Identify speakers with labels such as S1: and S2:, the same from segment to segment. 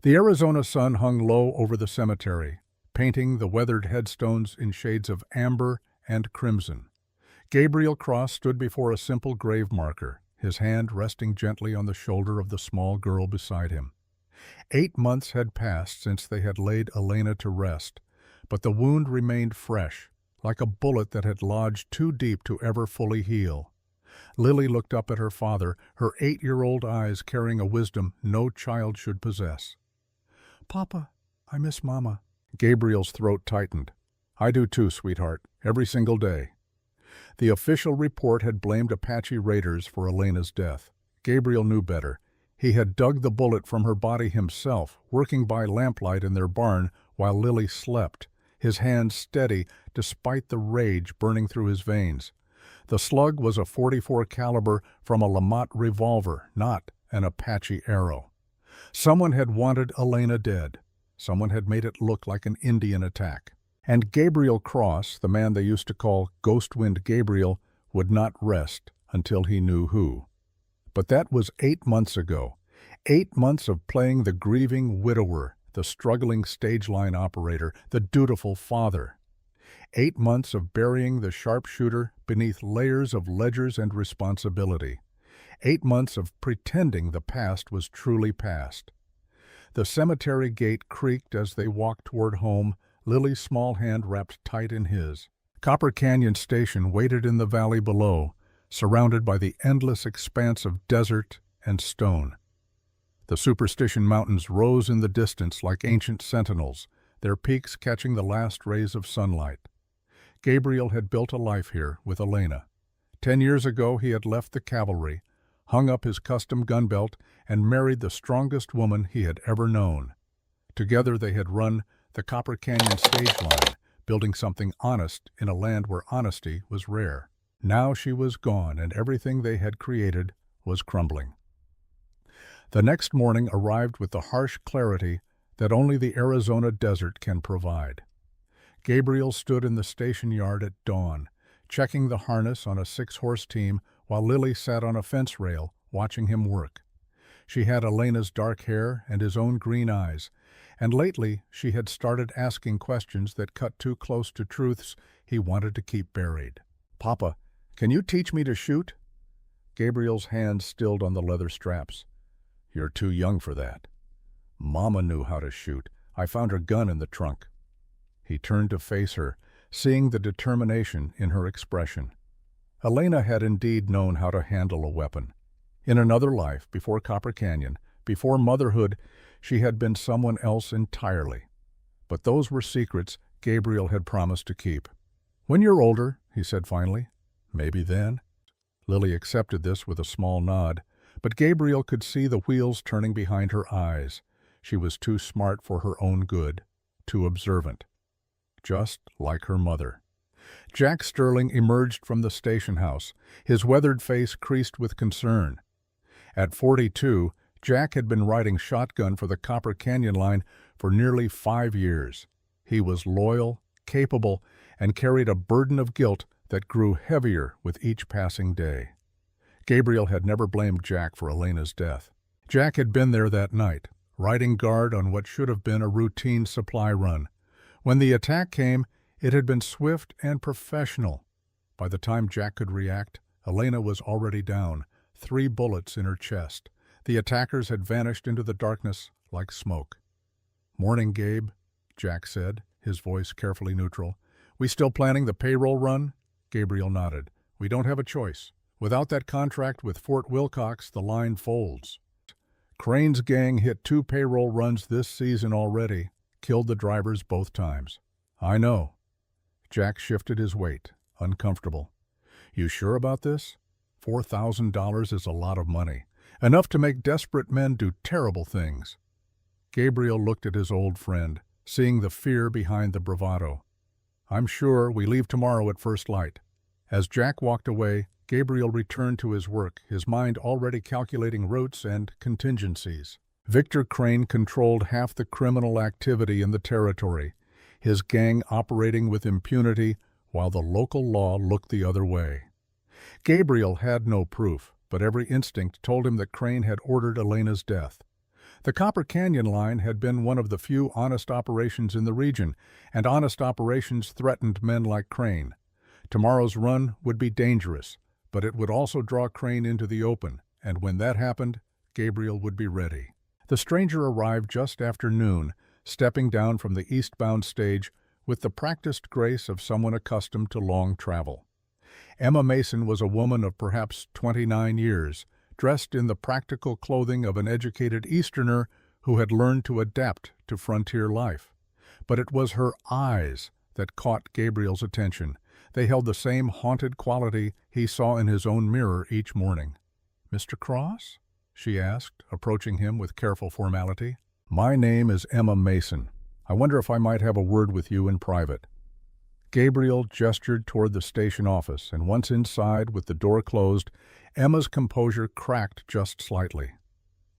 S1: The Arizona sun hung low over the cemetery, painting the weathered headstones in shades of amber and crimson. Gabriel Cross stood before a simple grave marker, his hand resting gently on the shoulder of the small girl beside him. 8 months had passed since they had laid Elena to rest, but the wound remained fresh, like a bullet that had lodged too deep to ever fully heal. Lily looked up at her father, her 8-year-old eyes carrying a wisdom no child should possess. "Papa, I miss Mama." Gabriel's throat tightened. "I do too, sweetheart, every single day." The official report had blamed Apache raiders for Elena's death. Gabriel knew better. He had dug the bullet from her body himself, working by lamplight in their barn while Lily slept, his hands steady despite the rage burning through his veins. The slug was a .44 caliber from a Lamont revolver, not an Apache arrow. Someone had wanted Elena dead. Someone had made it look like an Indian attack. And Gabriel Cross, the man they used to call Ghostwind Gabriel, would not rest until he knew who. But that was 8 months ago. 8 months of playing the grieving widower, the struggling stage line operator, the dutiful father. 8 months of burying the sharpshooter beneath layers of ledgers and responsibility. 8 months of pretending the past was truly past. The cemetery gate creaked as they walked toward home, Lily's small hand wrapped tight in his. Copper Canyon Station waited in the valley below, surrounded by the endless expanse of desert and stone. The Superstition Mountains rose in the distance like ancient sentinels, their peaks catching the last rays of sunlight. Gabriel had built a life here with Elena. 10 years ago he had left the cavalry, hung up his custom gun belt, and married the strongest woman he had ever known. Together they had run the Copper Canyon stage line, building something honest in a land where honesty was rare. Now she was gone, and everything they had created was crumbling. The next morning arrived with the harsh clarity that only the Arizona desert can provide. Gabriel stood in the station yard at dawn, checking the harness on a 6-horse team while Lily sat on a fence rail watching him work. She had Elena's dark hair and his own green eyes, and lately she had started asking questions that cut too close to truths he wanted to keep buried. "Papa, can you teach me to shoot?" Gabriel's hands stilled on the leather straps. "You're too young for that." "Mama knew how to shoot. I found her gun in the trunk." He turned to face her, seeing the determination in her expression. Elena had indeed known how to handle a weapon. In another life, before Copper Canyon, before motherhood, she had been someone else entirely. But those were secrets Gabriel had promised to keep. "When you're older," he said finally, "maybe then." Lily accepted this with a small nod, but Gabriel could see the wheels turning behind her eyes. She was too smart for her own good, too observant. Just like her mother. Jack Sterling emerged from the station house, his weathered face creased with concern. At 42, Jack had been riding shotgun for the Copper Canyon line for nearly 5 years. He was loyal, capable, and carried a burden of guilt that grew heavier with each passing day. Gabriel had never blamed Jack for Elena's death. Jack had been there that night, riding guard on what should have been a routine supply run. When the attack came, it had been swift and professional. By the time Jack could react, Elena was already down, 3 bullets in her chest. The attackers had vanished into the darkness like smoke. "Morning, Gabe," Jack said, his voice carefully neutral. "We still planning the payroll run?" Gabriel nodded. "We don't have a choice. Without that contract with Fort Wilcox, the line folds. Crane's gang hit 2 payroll runs this season already, killed the drivers both times." "I know." Jack shifted his weight, uncomfortable. "You sure about this? $4,000 is a lot of money. Enough to make desperate men do terrible things." Gabriel looked at his old friend, seeing the fear behind the bravado. "I'm sure we leave tomorrow at first light." As Jack walked away, Gabriel returned to his work, his mind already calculating routes and contingencies. Victor Crane controlled half the criminal activity in the territory, his gang operating with impunity while the local law looked the other way. Gabriel had no proof, but every instinct told him that Crane had ordered Elena's death. The Copper Canyon line had been one of the few honest operations in the region, and honest operations threatened men like Crane. Tomorrow's run would be dangerous, but it would also draw Crane into the open, and when that happened, Gabriel would be ready. The stranger arrived just after noon, stepping down from the eastbound stage with the practiced grace of someone accustomed to long travel. Emma Mason was a woman of perhaps 29 years, dressed in the practical clothing of an educated Easterner who had learned to adapt to frontier life. But it was her eyes that caught Gabriel's attention. They held the same haunted quality he saw in his own mirror each morning. "Mr. Cross?" she asked, approaching him with careful formality. "My name is Emma Mason. I wonder if I might have a word with you in private." Gabriel gestured toward the station office, and once inside, with the door closed, Emma's composure cracked just slightly.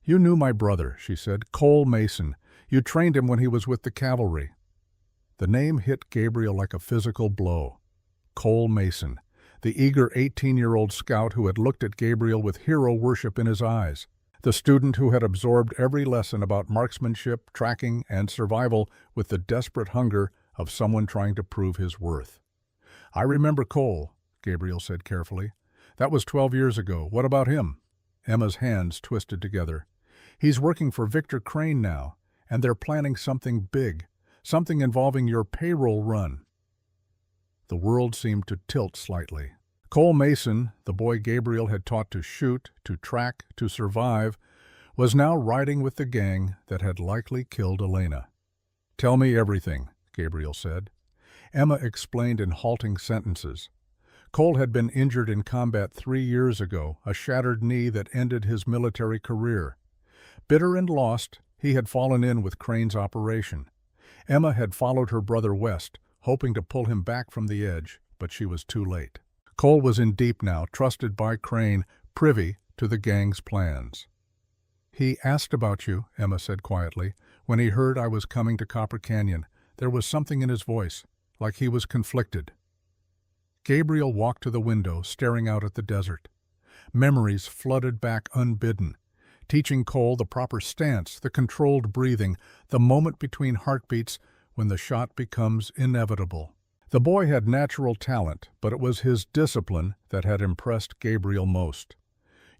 S1: "You knew my brother," she said, "Cole Mason. You trained him when he was with the cavalry." The name hit Gabriel like a physical blow. Cole Mason, the eager 18-year-old scout who had looked at Gabriel with hero worship in his eyes. The student who had absorbed every lesson about marksmanship, tracking, and survival with the desperate hunger of someone trying to prove his worth. "I remember Cole," Gabriel said carefully. "That was 12 years ago. What about him?" Emma's hands twisted together. "He's working for Victor Crane now, and they're planning something big, something involving your payroll run." The world seemed to tilt slightly. Cole Mason, the boy Gabriel had taught to shoot, to track, to survive, was now riding with the gang that had likely killed Elena. "Tell me everything," Gabriel said. Emma explained in halting sentences. Cole had been injured in combat 3 years ago, a shattered knee that ended his military career. Bitter and lost, he had fallen in with Crane's operation. Emma had followed her brother west, hoping to pull him back from the edge, but she was too late. Cole was in deep now, trusted by Crane, privy to the gang's plans. "He asked about you," Emma said quietly, "when he heard I was coming to Copper Canyon. There was something in his voice, like he was conflicted." Gabriel walked to the window, staring out at the desert. Memories flooded back unbidden, teaching Cole the proper stance, the controlled breathing, the moment between heartbeats when the shot becomes inevitable. The boy had natural talent, but it was his discipline that had impressed Gabriel most.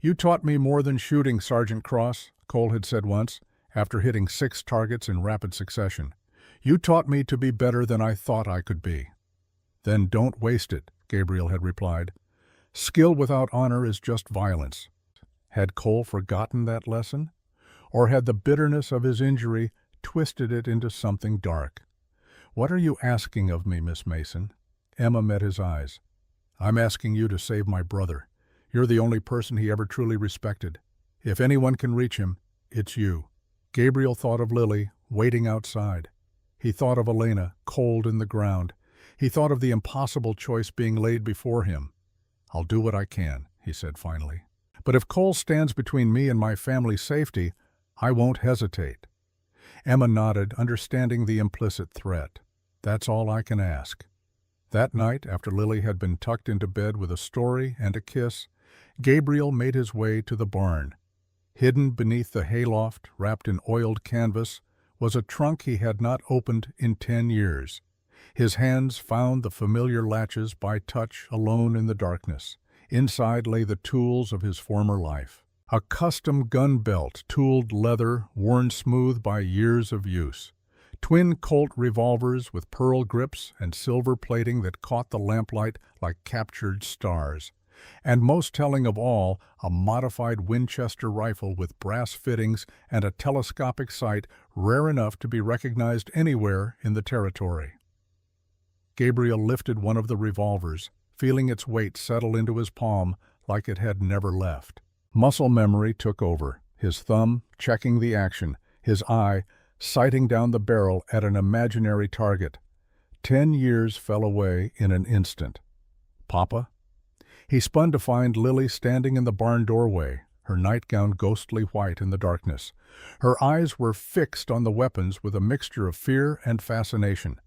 S1: "You taught me more than shooting, Sergeant Cross," Cole had said once, after hitting 6 targets in rapid succession. "You taught me to be better than I thought I could be." "Then don't waste it," Gabriel had replied. "Skill without honor is just violence." Had Cole forgotten that lesson? Or had the bitterness of his injury twisted it into something dark? "What are you asking of me, Miss Mason?" Emma met his eyes. "I'm asking you to save my brother. You're the only person he ever truly respected. If anyone can reach him, it's you." Gabriel thought of Lily, waiting outside. He thought of Elena, cold in the ground. He thought of the impossible choice being laid before him. "I'll do what I can," he said finally. "But if Cole stands between me and my family's safety, I won't hesitate." Emma nodded, understanding the implicit threat. "That's all I can ask." That night, after Lily had been tucked into bed with a story and a kiss, Gabriel made his way to the barn. Hidden beneath the hayloft, wrapped in oiled canvas, was a trunk he had not opened in 10 years. His hands found the familiar latches by touch alone in the darkness. Inside lay the tools of his former life. A custom gun belt, tooled leather, worn smooth by years of use. Twin Colt revolvers with pearl grips and silver plating that caught the lamplight like captured stars. And most telling of all, a modified Winchester rifle with brass fittings and a telescopic sight rare enough to be recognized anywhere in the territory. Gabriel lifted one of the revolvers, feeling its weight settle into his palm like it had never left. Muscle memory took over, his thumb checking the action, his eye sighting down the barrel at an imaginary target. 10 years fell away in an instant. "Papa?" He spun to find Lily standing in the barn doorway, her nightgown ghostly white in the darkness. Her eyes were fixed on the weapons with a mixture of fear and fascination.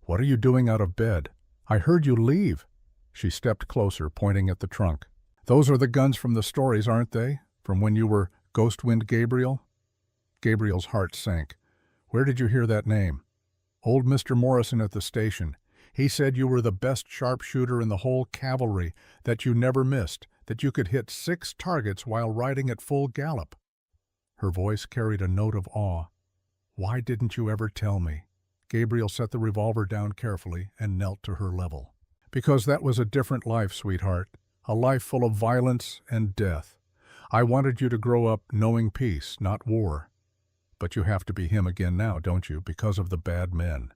S1: "What are you doing out of bed? I heard you leave." She stepped closer, pointing at the trunk. "Those are the guns from the stories, aren't they? From when you were Ghostwind Gabriel?" Gabriel's heart sank. Where did you hear that name? Old Mr. Morrison at the station. He said you were the best sharpshooter in the whole cavalry, that you never missed, that you could hit 6 targets while riding at full gallop. Her voice carried a note of awe. Why didn't you ever tell me? Gabriel set the revolver down carefully and knelt to her level. Because that was a different life, sweetheart, a life full of violence and death. I wanted you to grow up knowing peace, not war. But you have to be him again now, don't you, because of the bad men.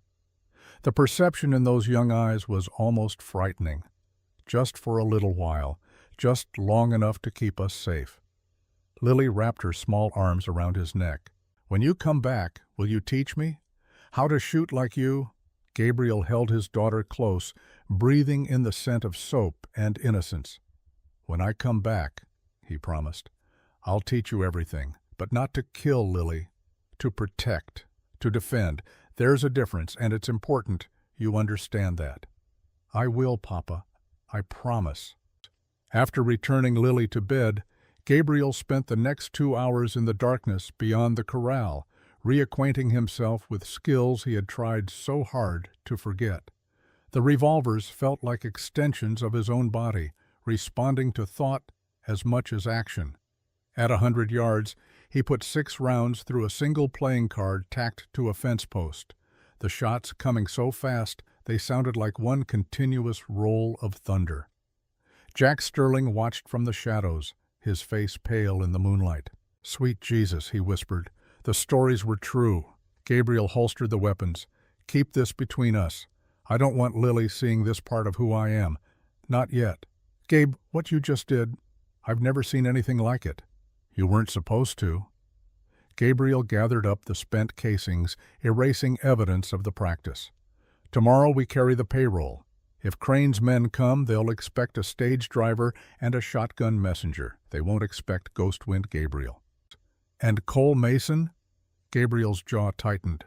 S1: The perception in those young eyes was almost frightening. Just for a little while, just long enough to keep us safe. Lily wrapped her small arms around his neck. When you come back, will you teach me? How to shoot like you? Gabriel held his daughter close, breathing in the scent of soap and innocence. When I come back, he promised, I'll teach you everything, but not to kill, Lily. To protect, to defend. There's a difference, and it's important you understand that. I will, Papa. I promise. After returning Lily to bed, Gabriel spent the next 2 hours in the darkness beyond the corral, reacquainting himself with skills he had tried so hard to forget. The revolvers felt like extensions of his own body, responding to thought as much as action. At 100 yards, he put 6 rounds through a single playing card tacked to a fence post, the shots coming so fast they sounded like one continuous roll of thunder. Jack Sterling watched from the shadows, his face pale in the moonlight. Sweet Jesus, he whispered. The stories were true. Gabriel holstered the weapons. Keep this between us. I don't want Lily seeing this part of who I am. Not yet. Gabe, what you just did, I've never seen anything like it. You weren't supposed to. Gabriel gathered up the spent casings, erasing evidence of the practice. Tomorrow we carry the payroll. If Crane's men come, they'll expect a stage driver and a shotgun messenger. They won't expect Ghostwind Gabriel. And Cole Mason? Gabriel's jaw tightened.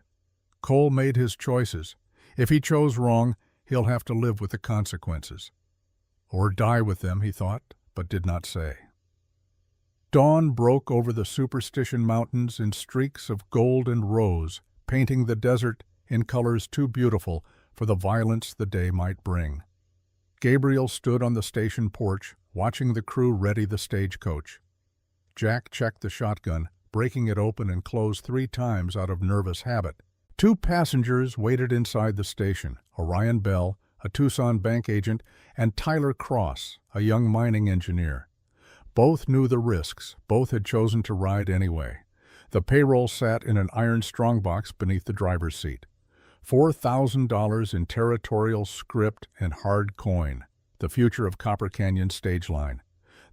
S1: Cole made his choices. If he chose wrong, he'll have to live with the consequences. Or die with them, he thought, but did not say. Dawn broke over the Superstition Mountains in streaks of gold and rose, painting the desert in colors too beautiful for the violence the day might bring. Gabriel stood on the station porch, watching the crew ready the stagecoach. Jack checked the shotgun, breaking it open and closed 3 times out of nervous habit. 2 passengers waited inside the station, Orion Bell, a Tucson bank agent, and Tyler Cross, a young mining engineer. Both knew the risks. Both had chosen to ride anyway. The payroll sat in an iron strongbox beneath the driver's seat. $4,000 in territorial script and hard coin, the future of Copper Canyon stage line,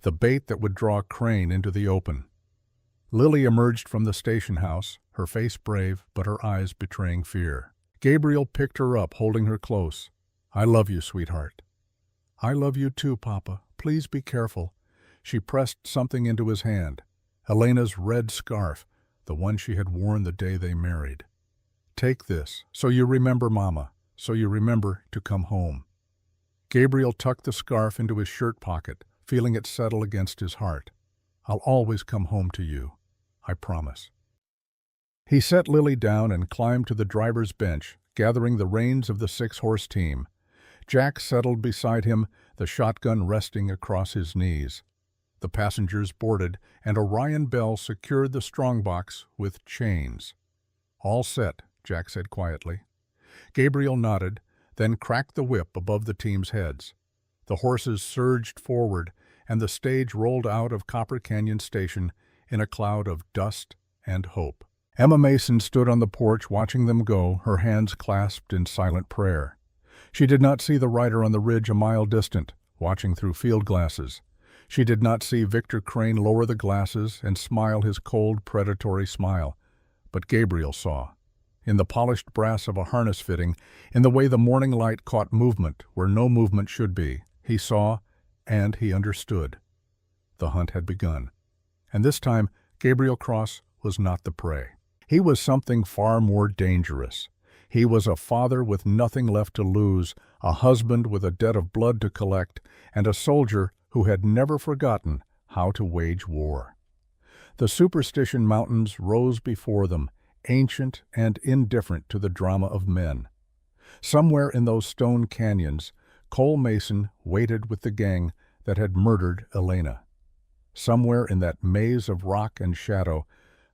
S1: the bait that would draw Crane into the open. Lily emerged from the station house, her face brave, but her eyes betraying fear. Gabriel picked her up, holding her close. I love you, sweetheart. I love you too, Papa. Please be careful. She pressed something into his hand. Elena's red scarf, the one she had worn the day they married. Take this, so you remember Mama, so you remember to come home. Gabriel tucked the scarf into his shirt pocket, feeling it settle against his heart. I'll always come home to you. I promise. He set Lily down and climbed to the driver's bench, gathering the reins of the 6-horse team. Jack settled beside him, the shotgun resting across his knees. The passengers boarded, and Orion Bell secured the strongbox with chains. All set, Jack said quietly. Gabriel nodded, then cracked the whip above the team's heads. The horses surged forward, and the stage rolled out of Copper Canyon Station in a cloud of dust and hope. Emma Mason stood on the porch watching them go, her hands clasped in silent prayer. She did not see the rider on the ridge a mile distant, watching through field glasses. She did not see Victor Crane lower the glasses and smile his cold, predatory smile. But Gabriel saw. In the polished brass of a harness fitting, in the way the morning light caught movement where no movement should be, he saw, and he understood. The hunt had begun. And this time, Gabriel Cross was not the prey. He was something far more dangerous. He was a father with nothing left to lose, a husband with a debt of blood to collect, and a soldier who had never forgotten how to wage war. The Superstition Mountains rose before them, ancient and indifferent to the drama of men. Somewhere in those stone canyons, Cole Mason waited with the gang that had murdered Elena. Somewhere in that maze of rock and shadow,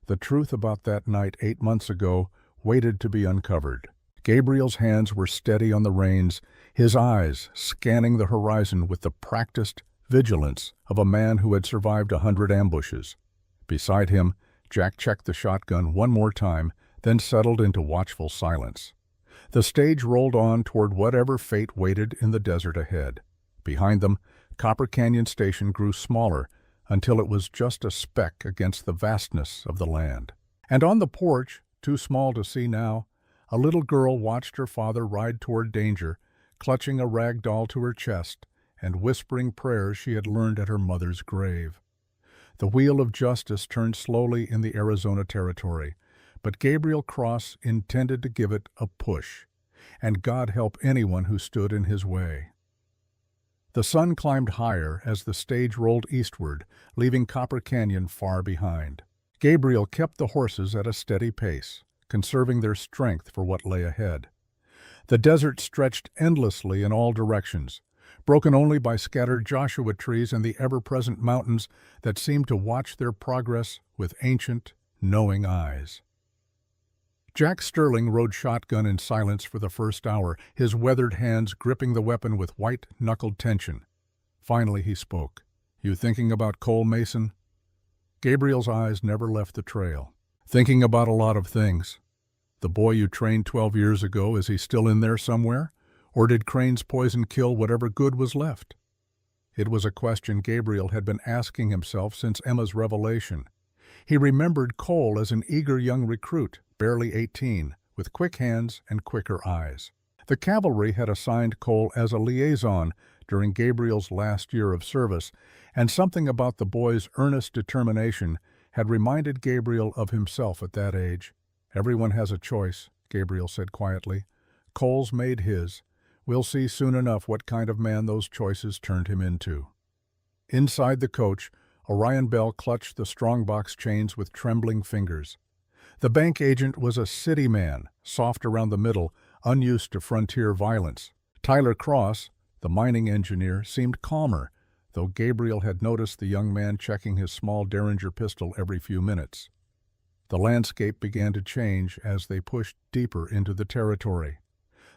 S1: the truth about that night 8 months ago waited to be uncovered. Gabriel's hands were steady on the reins, his eyes scanning the horizon with the practiced vigilance of a man who had survived 100 ambushes. Beside him, Jack checked the shotgun one more time, then settled into watchful silence. The stage rolled on toward whatever fate waited in the desert ahead. Behind them, Copper Canyon Station grew smaller until it was just a speck against the vastness of the land. And on the porch, too small to see now, a little girl watched her father ride toward danger, clutching a rag doll to her chest and whispering prayers she had learned at her mother's grave. The wheel of justice turned slowly in the Arizona territory, but Gabriel Cross intended to give it a push, and God help anyone who stood in his way. The sun climbed higher as the stage rolled eastward, leaving Copper Canyon far behind. Gabriel kept the horses at a steady pace, conserving their strength for what lay ahead. The desert stretched endlessly in all directions, broken only by scattered Joshua trees and the ever-present mountains that seemed to watch their progress with ancient, knowing eyes. Jack Sterling rode shotgun in silence for the first hour, his weathered hands gripping the weapon with white-knuckled tension. Finally he spoke. "You thinking about Cole Mason?" Gabriel's eyes never left the trail. "Thinking about a lot of things. The boy you trained 12 years ago, is he still in there somewhere? Or did Crane's poison kill whatever good was left?" It was a question Gabriel had been asking himself since Emma's revelation. He remembered Cole as an eager young recruit, barely 18, with quick hands and quicker eyes. The cavalry had assigned Cole as a liaison during Gabriel's last year of service, and something about the boy's earnest determination had reminded Gabriel of himself at that age. "Everyone has a choice," Gabriel said quietly. "Cole's made his. We'll see soon enough what kind of man those choices turned him into." Inside the coach, Orion Bell clutched the strongbox chains with trembling fingers. The bank agent was a city man, soft around the middle, unused to frontier violence. Tyler Cross, the mining engineer, seemed calmer, though Gabriel had noticed the young man checking his small Derringer pistol every few minutes. The landscape began to change as they pushed deeper into the territory.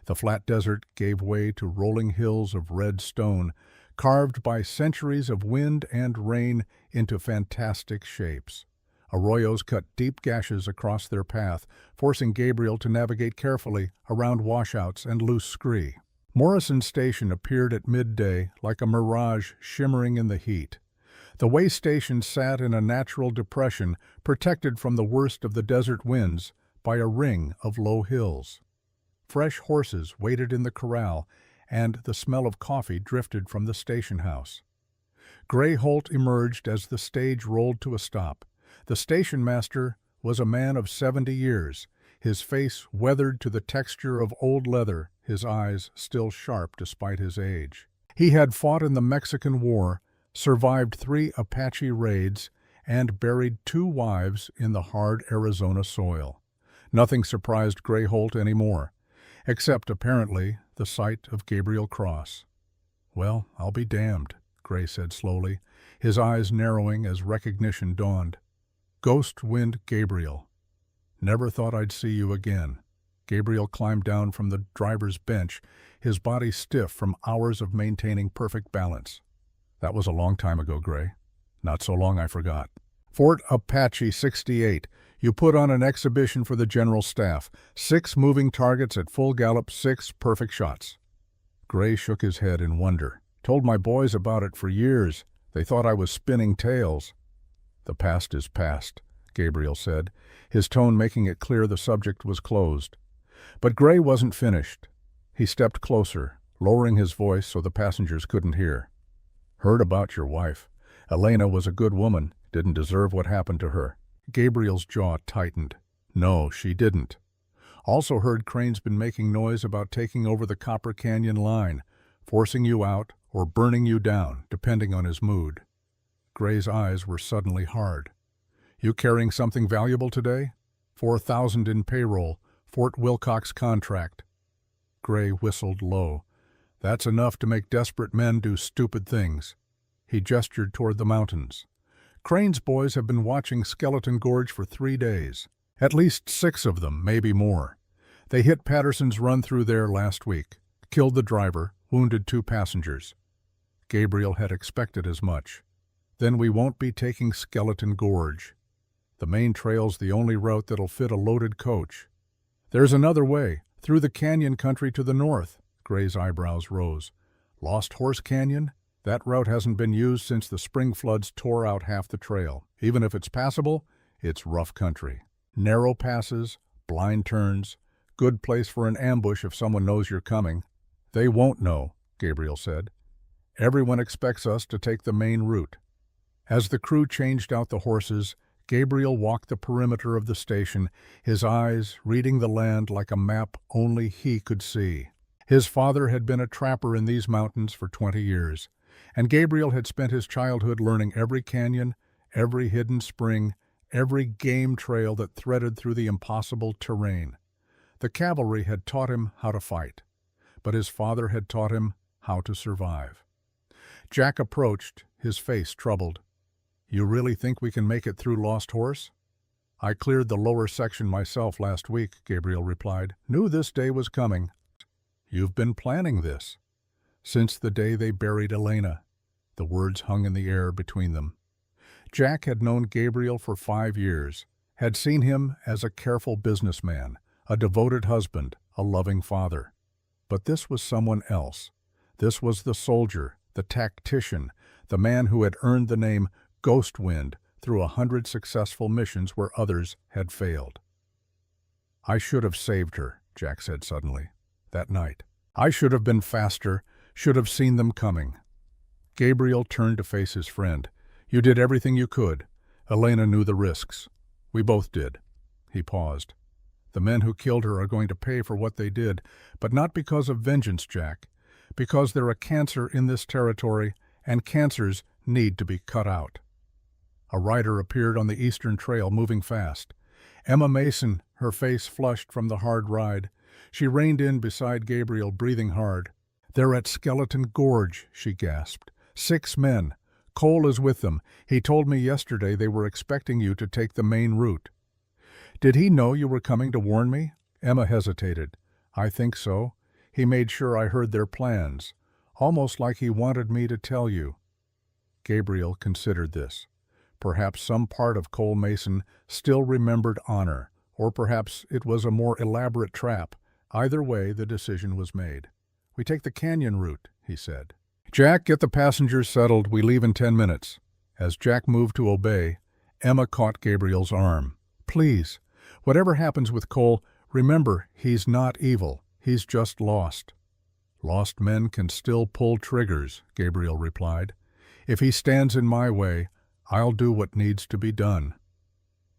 S1: The flat desert gave way to rolling hills of red stone, carved by centuries of wind and rain into fantastic shapes. Arroyos cut deep gashes across their path, forcing Gabriel to navigate carefully around washouts and loose scree. Morrison Station appeared at midday like a mirage shimmering in the heat. The way station sat in a natural depression, protected from the worst of the desert winds by a ring of low hills. Fresh horses waited in the corral, and the smell of coffee drifted from the station house. Gray Holt emerged as the stage rolled to a stop. The station master was a man of 70 years, his face weathered to the texture of old leather, his eyes still sharp despite his age. He had fought in the Mexican War, survived 3 Apache raids, and buried 2 wives in the hard Arizona soil. Nothing surprised Gray Holt anymore, except, apparently, the sight of Gabriel Cross. "Well, I'll be damned," Gray said slowly, his eyes narrowing as recognition dawned. "Ghost Wind Gabriel. Never thought I'd see you again." Gabriel climbed down from the driver's bench, his body stiff from hours of maintaining perfect balance. "That was a long time ago, Gray. Not so long I forgot." "Fort Apache 68. You put on an exhibition for the general staff. 6 moving targets at full gallop, 6 perfect shots." Gray shook his head in wonder. "Told my boys about it for years. They thought I was spinning tales." "The past is past," Gabriel said, his tone making it clear the subject was closed. But Gray wasn't finished. He stepped closer, lowering his voice so the passengers couldn't hear. "Heard about your wife. Elena was a good woman, didn't deserve what happened to her." Gabriel's jaw tightened. "No, she didn't. Also heard Crane's been making noise about taking over the Copper Canyon line, forcing you out or burning you down, depending on his mood." Gray's eyes were suddenly hard. You carrying something valuable today? 4,000 in payroll, Fort Wilcox contract. Gray whistled low. That's enough to make desperate men do stupid things. He gestured toward the mountains. Crane's boys have been watching Skeleton Gorge for 3 days. At least 6 of them, maybe more. They hit Patterson's run through there last week, killed the driver, wounded 2 passengers. Gabriel had expected as much. Then we won't be taking Skeleton Gorge. The main trail's the only route that'll fit a loaded coach. There's another way, through the canyon country to the north. Gray's eyebrows rose. Lost Horse Canyon? That route hasn't been used since the spring floods tore out half the trail. Even if it's passable, it's rough country. Narrow passes, blind turns, good place for an ambush if someone knows you're coming. They won't know, Gabriel said. Everyone expects us to take the main route. As the crew changed out the horses, Gabriel walked the perimeter of the station, his eyes reading the land like a map only he could see. His father had been a trapper in these mountains for 20 years, and Gabriel had spent his childhood learning every canyon, every hidden spring, every game trail that threaded through the impossible terrain. The cavalry had taught him how to fight, but his father had taught him how to survive. Jack approached, his face troubled. You really think we can make it through Lost Horse? I cleared the lower section myself last week, Gabriel replied. Knew this day was coming. You've been planning this. Since the day they buried Elena. The words hung in the air between them. Jack had known Gabriel for 5 years, had seen him as a careful businessman, a devoted husband, a loving father. But this was someone else. This was the soldier, the tactician, the man who had earned the name Ghost Wind through 100 successful missions where others had failed. I should have saved her, Jack said suddenly, that night. I should have been faster, should have seen them coming. Gabriel turned to face his friend. You did everything you could. Elena knew the risks. We both did. He paused. The men who killed her are going to pay for what they did, but not because of vengeance, Jack. Because they're a cancer in this territory, and cancers need to be cut out. A rider appeared on the eastern trail, moving fast. Emma Mason, her face flushed from the hard ride. She reined in beside Gabriel, breathing hard. They're at Skeleton Gorge, she gasped. 6 men. Cole is with them. He told me yesterday they were expecting you to take the main route. Did he know you were coming to warn me? Emma hesitated. I think so. He made sure I heard their plans. Almost like he wanted me to tell you. Gabriel considered this. Perhaps some part of Cole Mason still remembered honor, or perhaps it was a more elaborate trap. Either way, the decision was made. We take the canyon route, he said. Jack, get the passengers settled. We leave in 10 minutes. As Jack moved to obey, Emma caught Gabriel's arm. Please, whatever happens with Cole, remember, he's not evil. He's just lost. Lost men can still pull triggers, Gabriel replied. If he stands in my way, I'll do what needs to be done.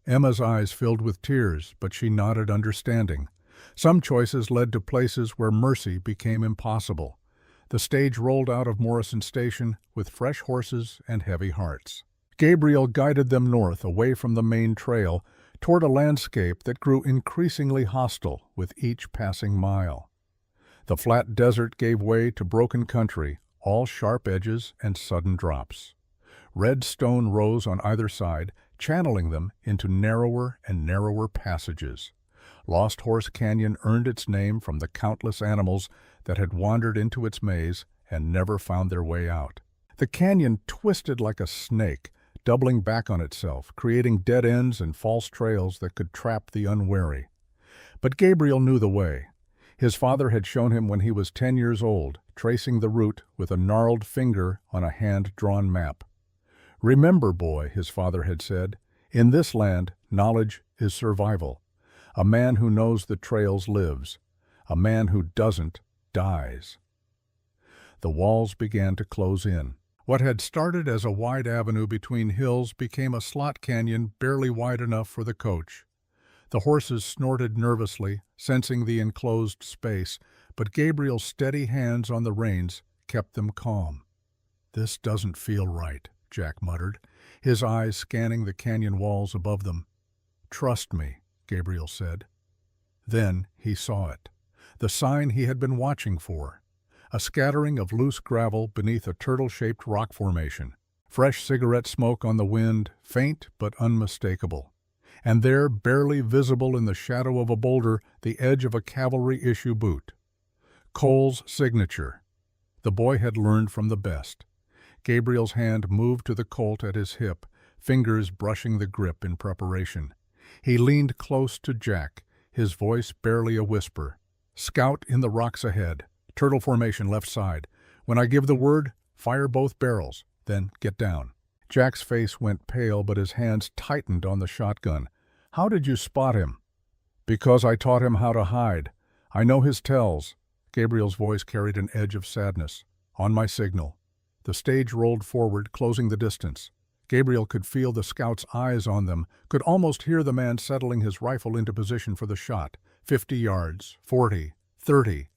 S1: Emma's eyes filled with tears, but she nodded understanding. Some choices led to places where mercy became impossible. The stage rolled out of Morrison Station with fresh horses and heavy hearts. Gabriel guided them north, away from the main trail, toward a landscape that grew increasingly hostile with each passing mile. The flat desert gave way to broken country, all sharp edges and sudden drops. Red stone rose on either side, channeling them into narrower and narrower passages. Lost Horse Canyon earned its name from the countless animals that had wandered into its maze and never found their way out. The canyon twisted like a snake, doubling back on itself, creating dead ends and false trails that could trap the unwary. But Gabriel knew the way. His father had shown him when he was 10 years old, tracing the route with a gnarled finger on a hand-drawn map. Remember, boy, his father had said, in this land, knowledge is survival. A man who knows the trails lives. A man who doesn't dies. The walls began to close in. What had started as a wide avenue between hills became a slot canyon barely wide enough for the coach. The horses snorted nervously, sensing the enclosed space, but Gabriel's steady hands on the reins kept them calm. This doesn't feel right, Jack muttered, his eyes scanning the canyon walls above them. "Trust me," Gabriel said. Then he saw it, the sign he had been watching for. A scattering of loose gravel beneath a turtle-shaped rock formation. Fresh cigarette smoke on the wind, faint but unmistakable. And there, barely visible in the shadow of a boulder, the edge of a cavalry-issue boot. Cole's signature. The boy had learned from the best. Gabriel's hand moved to the Colt at his hip, fingers brushing the grip in preparation. He leaned close to Jack, his voice barely a whisper. "Scout in the rocks ahead. Turtle formation left side. When I give the word, fire both barrels, then get down." Jack's face went pale, but his hands tightened on the shotgun. "How did you spot him?" "Because I taught him how to hide. I know his tells." Gabriel's voice carried an edge of sadness. "On my signal." The stage rolled forward, closing the distance. Gabriel could feel the scout's eyes on them, could almost hear the man settling his rifle into position for the shot. 50 yards, 40, 30.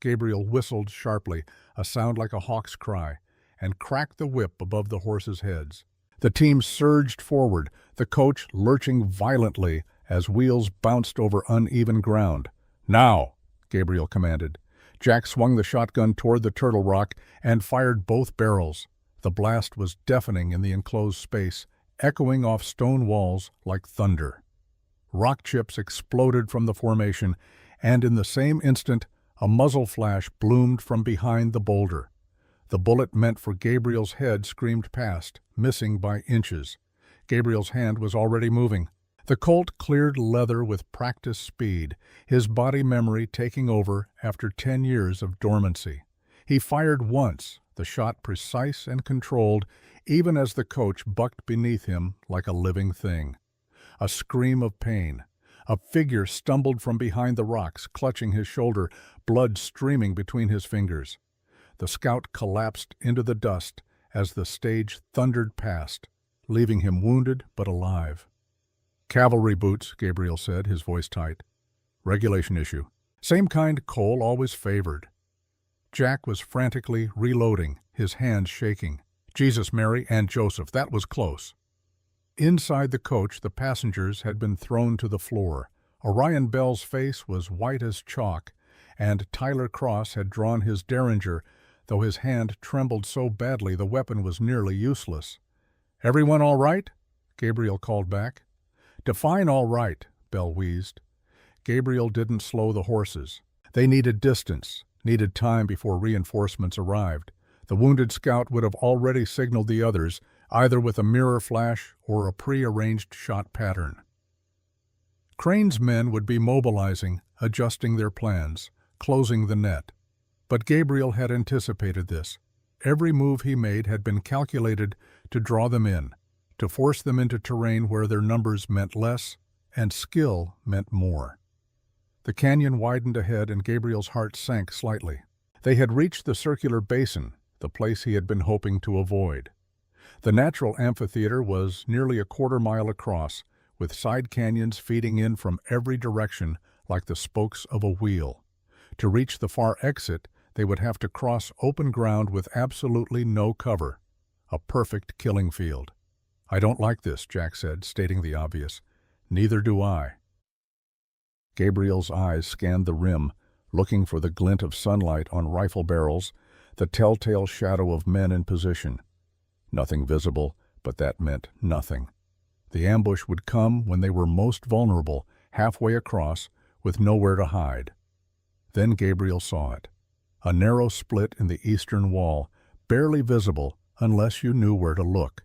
S1: Gabriel whistled sharply, a sound like a hawk's cry, and cracked the whip above the horses' heads. The team surged forward, the coach lurching violently as wheels bounced over uneven ground. "Now!" Gabriel commanded. Jack swung the shotgun toward the turtle rock and fired both barrels. The blast was deafening in the enclosed space, echoing off stone walls like thunder. Rock chips exploded from the formation, and in the same instant, a muzzle flash bloomed from behind the boulder. The bullet meant for Gabriel's head screamed past, missing by inches. Gabriel's hand was already moving. The Colt cleared leather with practiced speed, his body memory taking over after 10 years of dormancy. He fired once, the shot precise and controlled, even as the coach bucked beneath him like a living thing. A scream of pain. A figure stumbled from behind the rocks, clutching his shoulder, blood streaming between his fingers. The scout collapsed into the dust as the stage thundered past, leaving him wounded but alive. "Cavalry boots," Gabriel said, his voice tight. "Regulation issue. Same kind Cole always favored." Jack was frantically reloading, his hands shaking. Jesus, Mary, and Joseph, that was close. Inside the coach, the passengers had been thrown to the floor. Orion Bell's face was white as chalk, and Tyler Cross had drawn his derringer, though his hand trembled so badly the weapon was nearly useless. "Everyone all right?" Gabriel called back. "Define all right," Bell wheezed. Gabriel didn't slow the horses. They needed distance, needed time before reinforcements arrived. The wounded scout would have already signaled the others, either with a mirror flash or a pre-arranged shot pattern. Crane's men would be mobilizing, adjusting their plans, closing the net. But Gabriel had anticipated this. Every move he made had been calculated to draw them in, to force them into terrain where their numbers meant less and skill meant more. The canyon widened ahead and Gabriel's heart sank slightly. They had reached the circular basin, the place he had been hoping to avoid. The natural amphitheater was nearly a quarter-mile across, with side canyons feeding in from every direction like the spokes of a wheel. To reach the far exit, they would have to cross open ground with absolutely no cover. A perfect killing field. "I don't like this," Jack said, stating the obvious. "Neither do I." Gabriel's eyes scanned the rim, looking for the glint of sunlight on rifle barrels, the telltale shadow of men in position. Nothing visible, but that meant nothing. The ambush would come when they were most vulnerable, halfway across, with nowhere to hide. Then Gabriel saw it. A narrow split in the eastern wall, barely visible unless you knew where to look.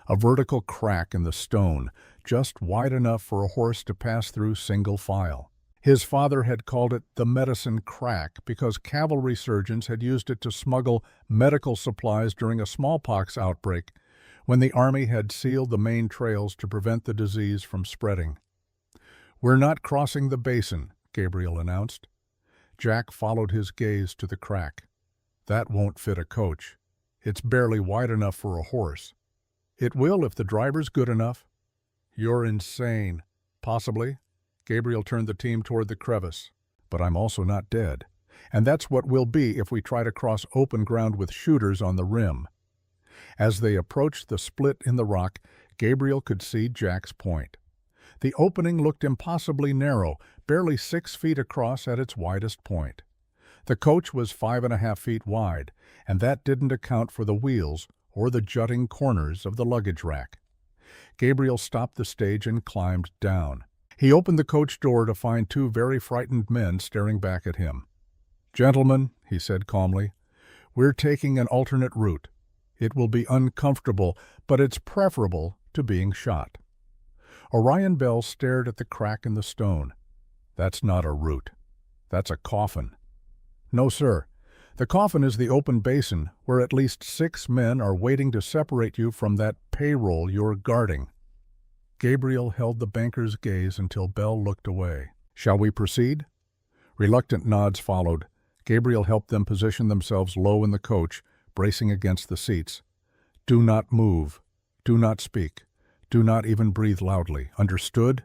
S1: A vertical crack in the stone, just wide enough for a horse to pass through single file. His father had called it the medicine crack because cavalry surgeons had used it to smuggle medical supplies during a smallpox outbreak when the army had sealed the main trails to prevent the disease from spreading. "We're not crossing the basin," Gabriel announced. Jack followed his gaze to the crack. "That won't fit a coach. It's barely wide enough for a horse." "It will if the driver's good enough." "You're insane." "Possibly." Gabriel turned the team toward the crevice. "But I'm also not dead. And that's what we'll be if we try to cross open ground with shooters on the rim." As they approached the split in the rock, Gabriel could see Jack's point. The opening looked impossibly narrow, barely 6 feet across at its widest point. The coach was 5.5 feet wide, and that didn't account for the wheels or the jutting corners of the luggage rack. Gabriel stopped the stage and climbed down. He opened the coach door to find 2 very frightened men staring back at him. "Gentlemen," he said calmly, "we're taking an alternate route. It will be uncomfortable, but it's preferable to being shot." Orion Bell stared at the crack in the stone. "That's not a route. That's a coffin." "No, sir. The coffin is the open basin where at least 6 men are waiting to separate you from that payroll you're guarding." Gabriel held the banker's gaze until Bell looked away. "Shall we proceed?" Reluctant nods followed. Gabriel helped them position themselves low in the coach, bracing against the seats. "Do not move. Do not speak. Do not even breathe loudly. Understood?"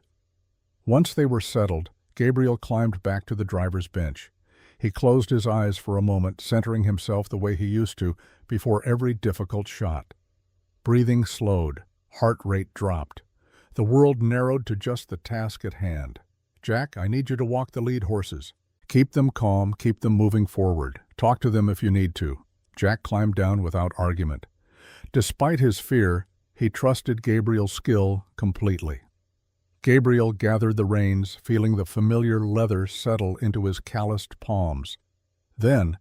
S1: Once they were settled, Gabriel climbed back to the driver's bench. He closed his eyes for a moment, centering himself the way he used to before every difficult shot. Breathing slowed. Heart rate dropped. The world narrowed to just the task at hand. "Jack, I need you to walk the lead horses. Keep them calm, keep them moving forward. Talk to them if you need to." Jack climbed down without argument. Despite his fear, he trusted Gabriel's skill completely. Gabriel gathered the reins, feeling the familiar leather settle into his calloused palms. Then,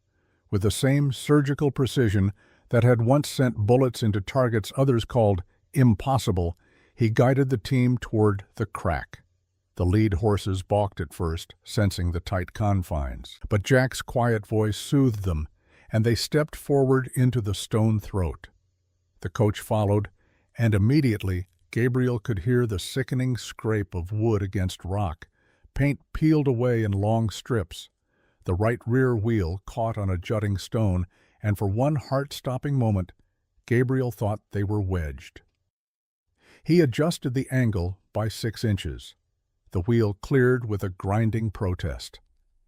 S1: with the same surgical precision that had once sent bullets into targets others called impossible, he guided the team toward the crack. The lead horses balked at first, sensing the tight confines. But Jack's quiet voice soothed them, and they stepped forward into the stone throat. The coach followed, and immediately Gabriel could hear the sickening scrape of wood against rock. Paint peeled away in long strips. The right rear wheel caught on a jutting stone, and for one heart-stopping moment, Gabriel thought they were wedged. He adjusted the angle by 6 inches. The wheel cleared with a grinding protest.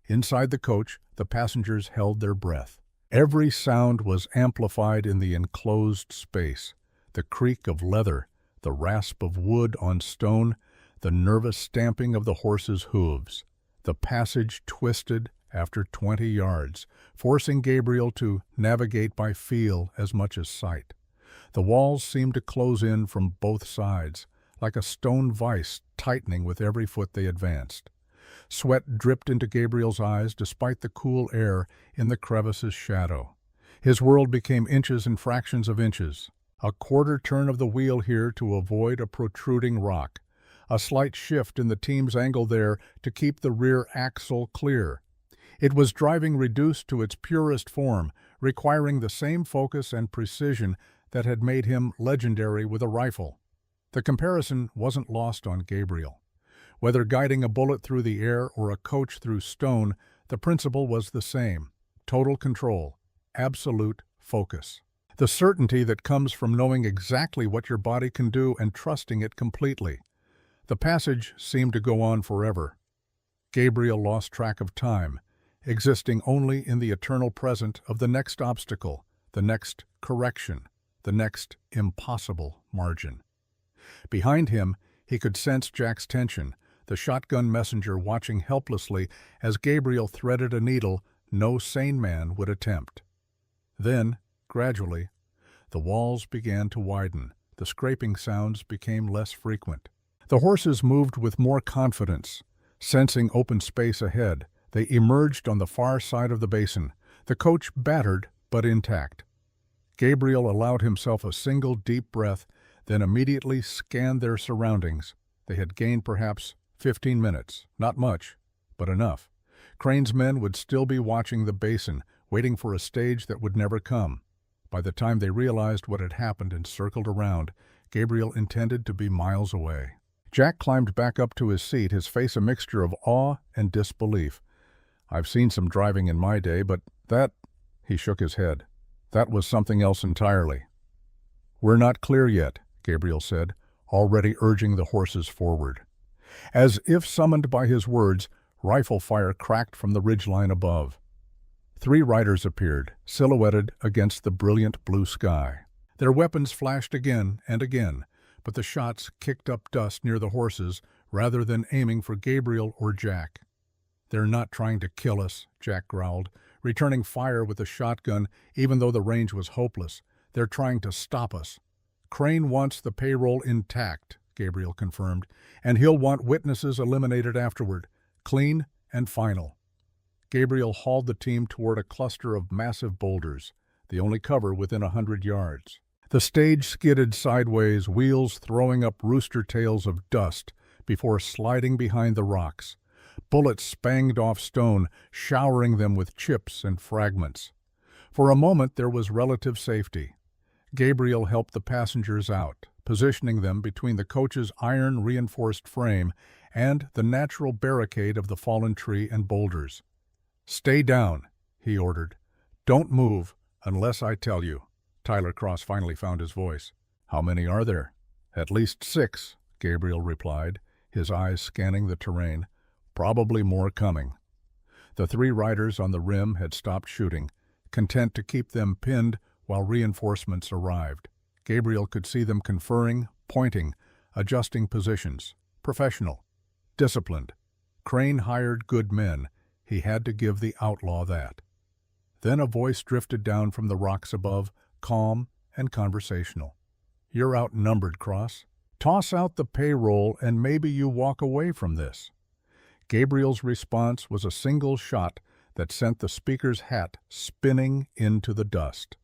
S1: Inside the coach, the passengers held their breath. Every sound was amplified in the enclosed space. The creak of leather, the rasp of wood on stone, the nervous stamping of the horses' hooves. The passage twisted after 20 yards, forcing Gabriel to navigate by feel as much as sight. The walls seemed to close in from both sides, like a stone vise tightening with every foot they advanced. Sweat dripped into Gabriel's eyes despite the cool air in the crevice's shadow. His world became inches and fractions of inches. A quarter turn of the wheel here to avoid a protruding rock. A slight shift in the team's angle there to keep the rear axle clear. It was driving reduced to its purest form, requiring the same focus and precision that had made him legendary with a rifle. The comparison wasn't lost on Gabriel. Whether guiding a bullet through the air or a coach through stone, the principle was the same: total control, absolute focus. The certainty that comes from knowing exactly what your body can do and trusting it completely. The passage seemed to go on forever. Gabriel lost track of time, existing only in the eternal present of the next obstacle, the next correction, the next impossible margin. Behind him, he could sense Jack's tension, the shotgun messenger watching helplessly as Gabriel threaded a needle no sane man would attempt. Then, gradually, the walls began to widen. The scraping sounds became less frequent. The horses moved with more confidence. Sensing open space ahead, they emerged on the far side of the basin, the coach battered but intact. Gabriel allowed himself a single deep breath, then immediately scanned their surroundings. They had gained perhaps 15 minutes. Not much, but enough. Crane's men would still be watching the basin, waiting for a stage that would never come. By the time they realized what had happened and circled around, Gabriel intended to be miles away. Jack climbed back up to his seat, his face a mixture of awe and disbelief. "I've seen some driving in my day, but that—" he shook his head. "That was something else entirely." "We're not clear yet," Gabriel said, already urging the horses forward. As if summoned by his words, rifle fire cracked from the ridgeline above. 3 riders appeared, silhouetted against the brilliant blue sky. Their weapons flashed again and again, but the shots kicked up dust near the horses rather than aiming for Gabriel or Jack. "They're not trying to kill us," Jack growled, returning fire with the shotgun even though the range was hopeless. "They're trying to stop us." "Crane wants the payroll intact," Gabriel confirmed, "and he'll want witnesses eliminated afterward, clean and final." Gabriel hauled the team toward a cluster of massive boulders, the only cover within 100 yards. The stage skidded sideways, wheels throwing up rooster tails of dust before sliding behind the rocks. Bullets spanged off stone, showering them with chips and fragments. For a moment there was relative safety. Gabriel helped the passengers out, positioning them between the coach's iron-reinforced frame and the natural barricade of the fallen tree and boulders. "Stay down," he ordered. "Don't move unless I tell you." Tyler Cross finally found his voice. "How many are there?" "At least 6, Gabriel replied, his eyes scanning the terrain. "Probably more coming." The 3 riders on the rim had stopped shooting, content to keep them pinned while reinforcements arrived. Gabriel could see them conferring, pointing, adjusting positions. Professional. Disciplined. Crane hired good men. He had to give the outlaw that. Then a voice drifted down from the rocks above, calm and conversational. "You're outnumbered, Cross. Toss out the payroll and maybe you walk away from this." Gabriel's response was a single shot that sent the speaker's hat spinning into the dust.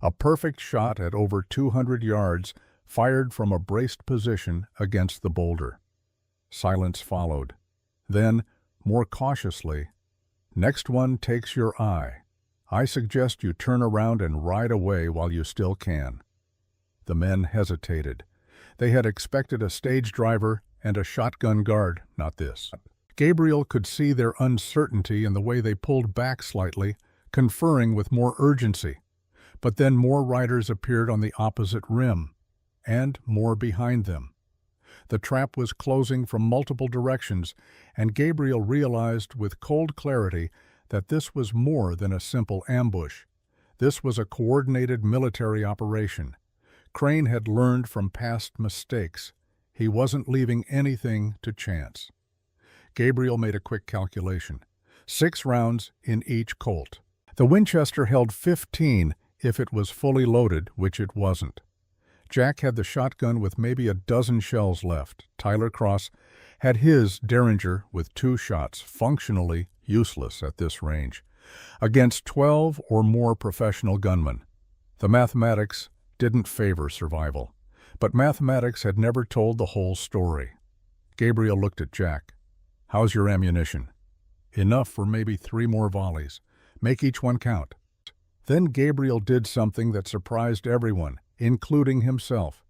S1: A perfect shot at over 200 yards, fired from a braced position against the boulder. Silence followed. Then, more cautiously, "Next one takes your eye. I suggest you turn around and ride away while you still can." The men hesitated. They had expected a stage driver and a shotgun guard, not this. Gabriel could see their uncertainty in the way they pulled back slightly, conferring with more urgency. But then more riders appeared on the opposite rim, and more behind them. The trap was closing from multiple directions, and Gabriel realized with cold clarity that this was more than a simple ambush. This was a coordinated military operation. Crane had learned from past mistakes. He wasn't leaving anything to chance. Gabriel made a quick calculation. 6 rounds in each Colt. The Winchester held 15 if it was fully loaded, which it wasn't. Jack had the shotgun with maybe a dozen shells left. Tyler Cross had his Derringer with 2 shots, functionally useless at this range, against 12 or more professional gunmen. The mathematics didn't favor survival, but mathematics had never told the whole story. Gabriel looked at Jack. "How's your ammunition?" "Enough for maybe 3 more volleys. Make each one count." Then Gabriel did something that surprised everyone, including himself.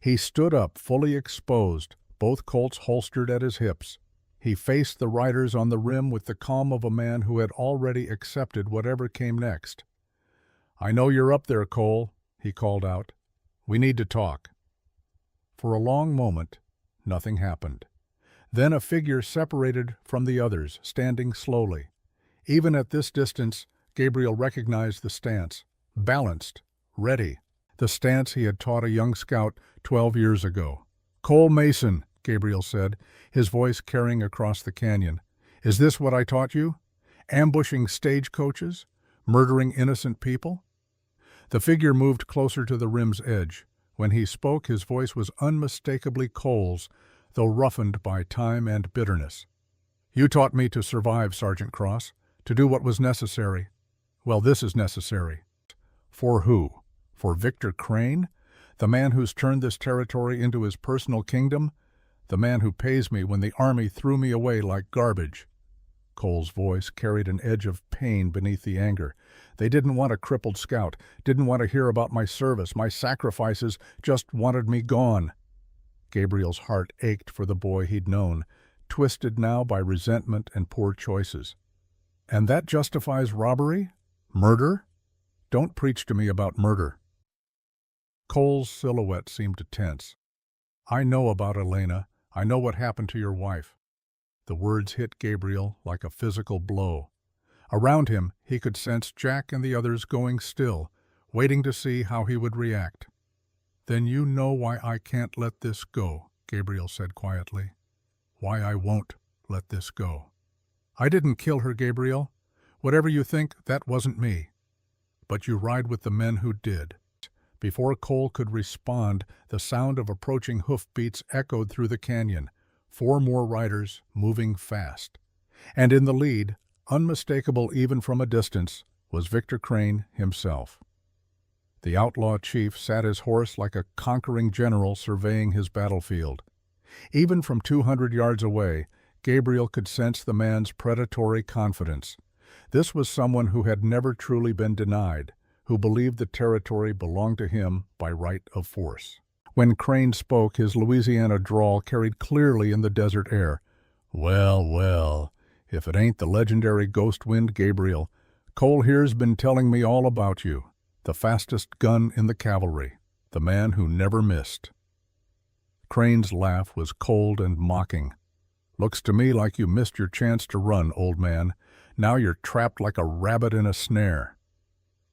S1: He stood up, fully exposed, both Colts holstered at his hips. He faced the riders on the rim with the calm of a man who had already accepted whatever came next. "I know you're up there, Cole," he called out. "We need to talk." For a long moment, nothing happened. Then a figure separated from the others, standing slowly. Even at this distance, Gabriel recognized the stance. Balanced, ready. The stance he had taught a young scout 12 years ago. "Cole Mason," Gabriel said, his voice carrying across the canyon. "Is this what I taught you? Ambushing stagecoaches? Murdering innocent people?" The figure moved closer to the rim's edge. When he spoke, his voice was unmistakably Cole's, though roughened by time and bitterness. "You taught me to survive, Sergeant Cross, to do what was necessary. Well, this is necessary." "For who? For Victor Crane? The man who's turned this territory into his personal kingdom? The man who pays me when the army threw me away like garbage?" Cole's voice carried an edge of pain beneath the anger. "They didn't want a crippled scout, didn't want to hear about my service, my sacrifices, just wanted me gone." Gabriel's heart ached for the boy he'd known, twisted now by resentment and poor choices. "And that justifies robbery? Murder? Don't preach to me about murder." Cole's silhouette seemed to tense. "I know about Elena. I know what happened to your wife." The words hit Gabriel like a physical blow. Around him, he could sense Jack and the others going still, waiting to see how he would react. "Then you know why I can't let this go," Gabriel said quietly. "Why I won't let this go. I didn't kill her, Gabriel. Whatever you think, that wasn't me. But you ride with the men who did." Before Cole could respond, the sound of approaching hoofbeats echoed through the canyon. 4 more riders, moving fast. And in the lead, unmistakable even from a distance, was Victor Crane himself. The outlaw chief sat his horse like a conquering general surveying his battlefield. Even from 200 yards away, Gabriel could sense the man's predatory confidence. This was someone who had never truly been denied, who believed the territory belonged to him by right of force. When Crane spoke, his Louisiana drawl carried clearly in the desert air. "Well, well, if it ain't the legendary Ghost Wind Gabriel, Cole here's been telling me all about you. The fastest gun in the cavalry, the man who never missed." Crane's laugh was cold and mocking. "Looks to me like you missed your chance to run, old man. Now you're trapped like a rabbit in a snare."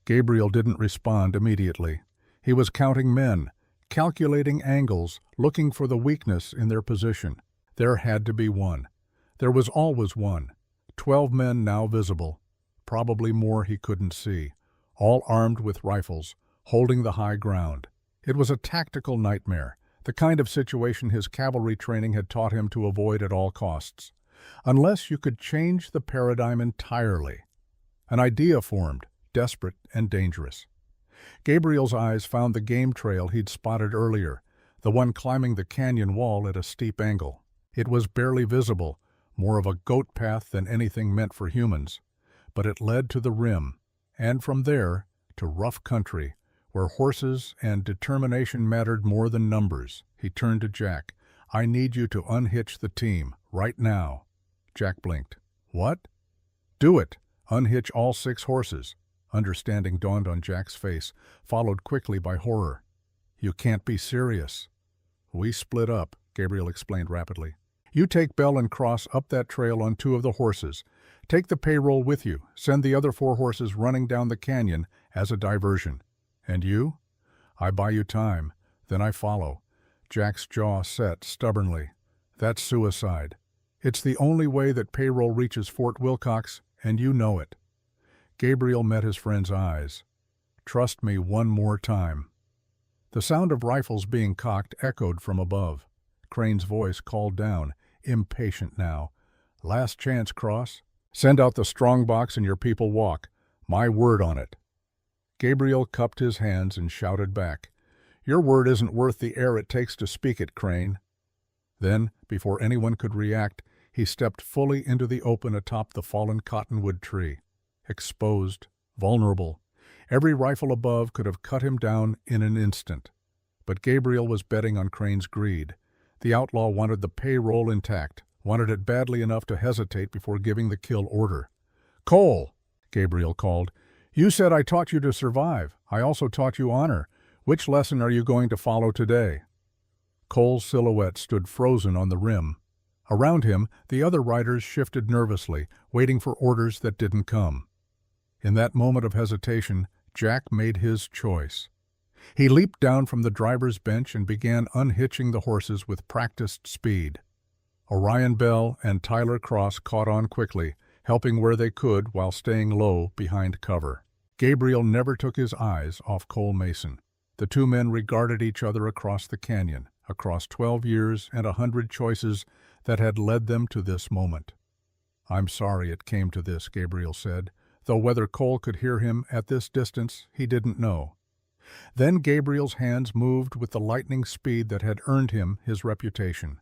S1: Gabriel didn't respond immediately. He was counting men, calculating angles, looking for the weakness in their position. There had to be one. There was always one. 12 men now visible. Probably more he couldn't see. All armed with rifles, holding the high ground. It was a tactical nightmare, the kind of situation his cavalry training had taught him to avoid at all costs. Unless you could change the paradigm entirely. An idea formed, desperate and dangerous. Gabriel's eyes found the game trail he'd spotted earlier, the one climbing the canyon wall at a steep angle. It was barely visible, more of a goat path than anything meant for humans. But it led to the rim, and from there to rough country, where horses and determination mattered more than numbers. He turned to Jack. "I need you to unhitch the team, right now." Jack blinked. "What?" "Do it. Unhitch all 6 horses." Understanding dawned on Jack's face, followed quickly by horror. "You can't be serious." "We split up," Gabriel explained rapidly. "You take Bell and Cross up that trail on 2 of the horses. Take the payroll with you. Send the other 4 horses running down the canyon as a diversion. And you?" "I buy you time. Then I follow." Jack's jaw set stubbornly. "That's suicide. It's the only way that payroll reaches Fort Wilcox, and you know it." Gabriel met his friend's eyes. "Trust me one more time." The sound of rifles being cocked echoed from above. Crane's voice called down, impatient now. "Last chance, Cross. Send out the strong box and your people walk. My word on it." Gabriel cupped his hands and shouted back, "Your word isn't worth the air it takes to speak it, Crane." Then, before anyone could react, he stepped fully into the open atop the fallen cottonwood tree. Exposed, vulnerable. Every rifle above could have cut him down in an instant. But Gabriel was betting on Crane's greed. The outlaw wanted the payroll intact, wanted it badly enough to hesitate before giving the kill order. "Cole," Gabriel called, "you said I taught you to survive. I also taught you honor. Which lesson are you going to follow today?" Cole's silhouette stood frozen on the rim. Around him, the other riders shifted nervously, waiting for orders that didn't come. In that moment of hesitation, Jack made his choice. He leaped down from the driver's bench and began unhitching the horses with practiced speed. Orion Bell and Tyler Cross caught on quickly, helping where they could while staying low behind cover. Gabriel never took his eyes off Cole Mason. The 2 men regarded each other across the canyon, across 12 years and 100 choices that had led them to this moment. "I'm sorry it came to this," Gabriel said, though whether Cole could hear him at this distance, he didn't know. Then Gabriel's hands moved with the lightning speed that had earned him his reputation.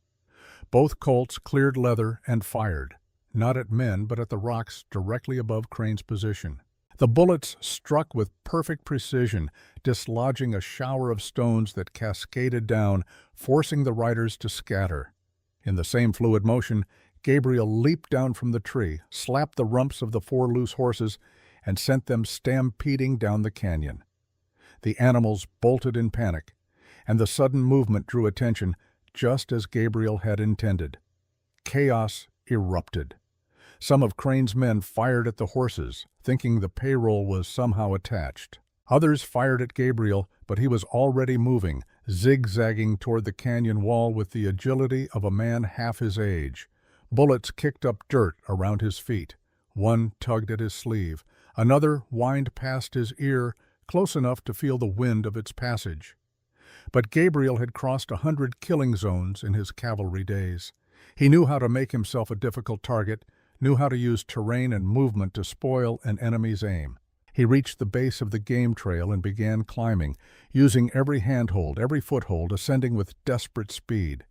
S1: Both Colts cleared leather and fired, not at men but at the rocks directly above Crane's position. The bullets struck with perfect precision, dislodging a shower of stones that cascaded down, forcing the riders to scatter. In the same fluid motion, Gabriel leaped down from the tree, slapped the rumps of the 4 loose horses, and sent them stampeding down the canyon. The animals bolted in panic, and the sudden movement drew attention just as Gabriel had intended. Chaos erupted. Some of Crane's men fired at the horses, thinking the payroll was somehow attached. Others fired at Gabriel, but he was already moving, zigzagging toward the canyon wall with the agility of a man half his age. Bullets kicked up dirt around his feet. One tugged at his sleeve. Another whined past his ear, close enough to feel the wind of its passage. But Gabriel had crossed 100 killing zones in his cavalry days. He knew how to make himself a difficult target, knew how to use terrain and movement to spoil an enemy's aim. He reached the base of the game trail and began climbing, using every handhold, every foothold, ascending with desperate speed.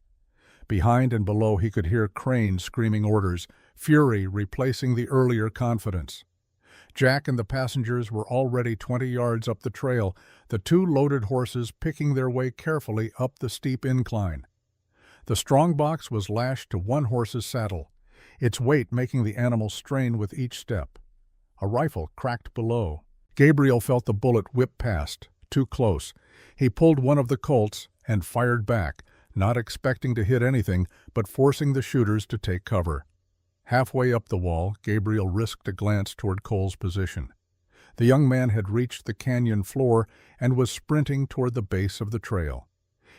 S1: Behind and below he could hear Crane screaming orders, fury replacing the earlier confidence. Jack and the passengers were already 20 yards up the trail, the two loaded horses picking their way carefully up the steep incline. The strongbox was lashed to one horse's saddle, its weight making the animal strain with each step. A rifle cracked below. Gabriel felt the bullet whip past, too close. He pulled one of the Colts and fired back, not expecting to hit anything, but forcing the shooters to take cover. Halfway up the wall, Gabriel risked a glance toward Cole's position. The young man had reached the canyon floor and was sprinting toward the base of the trail.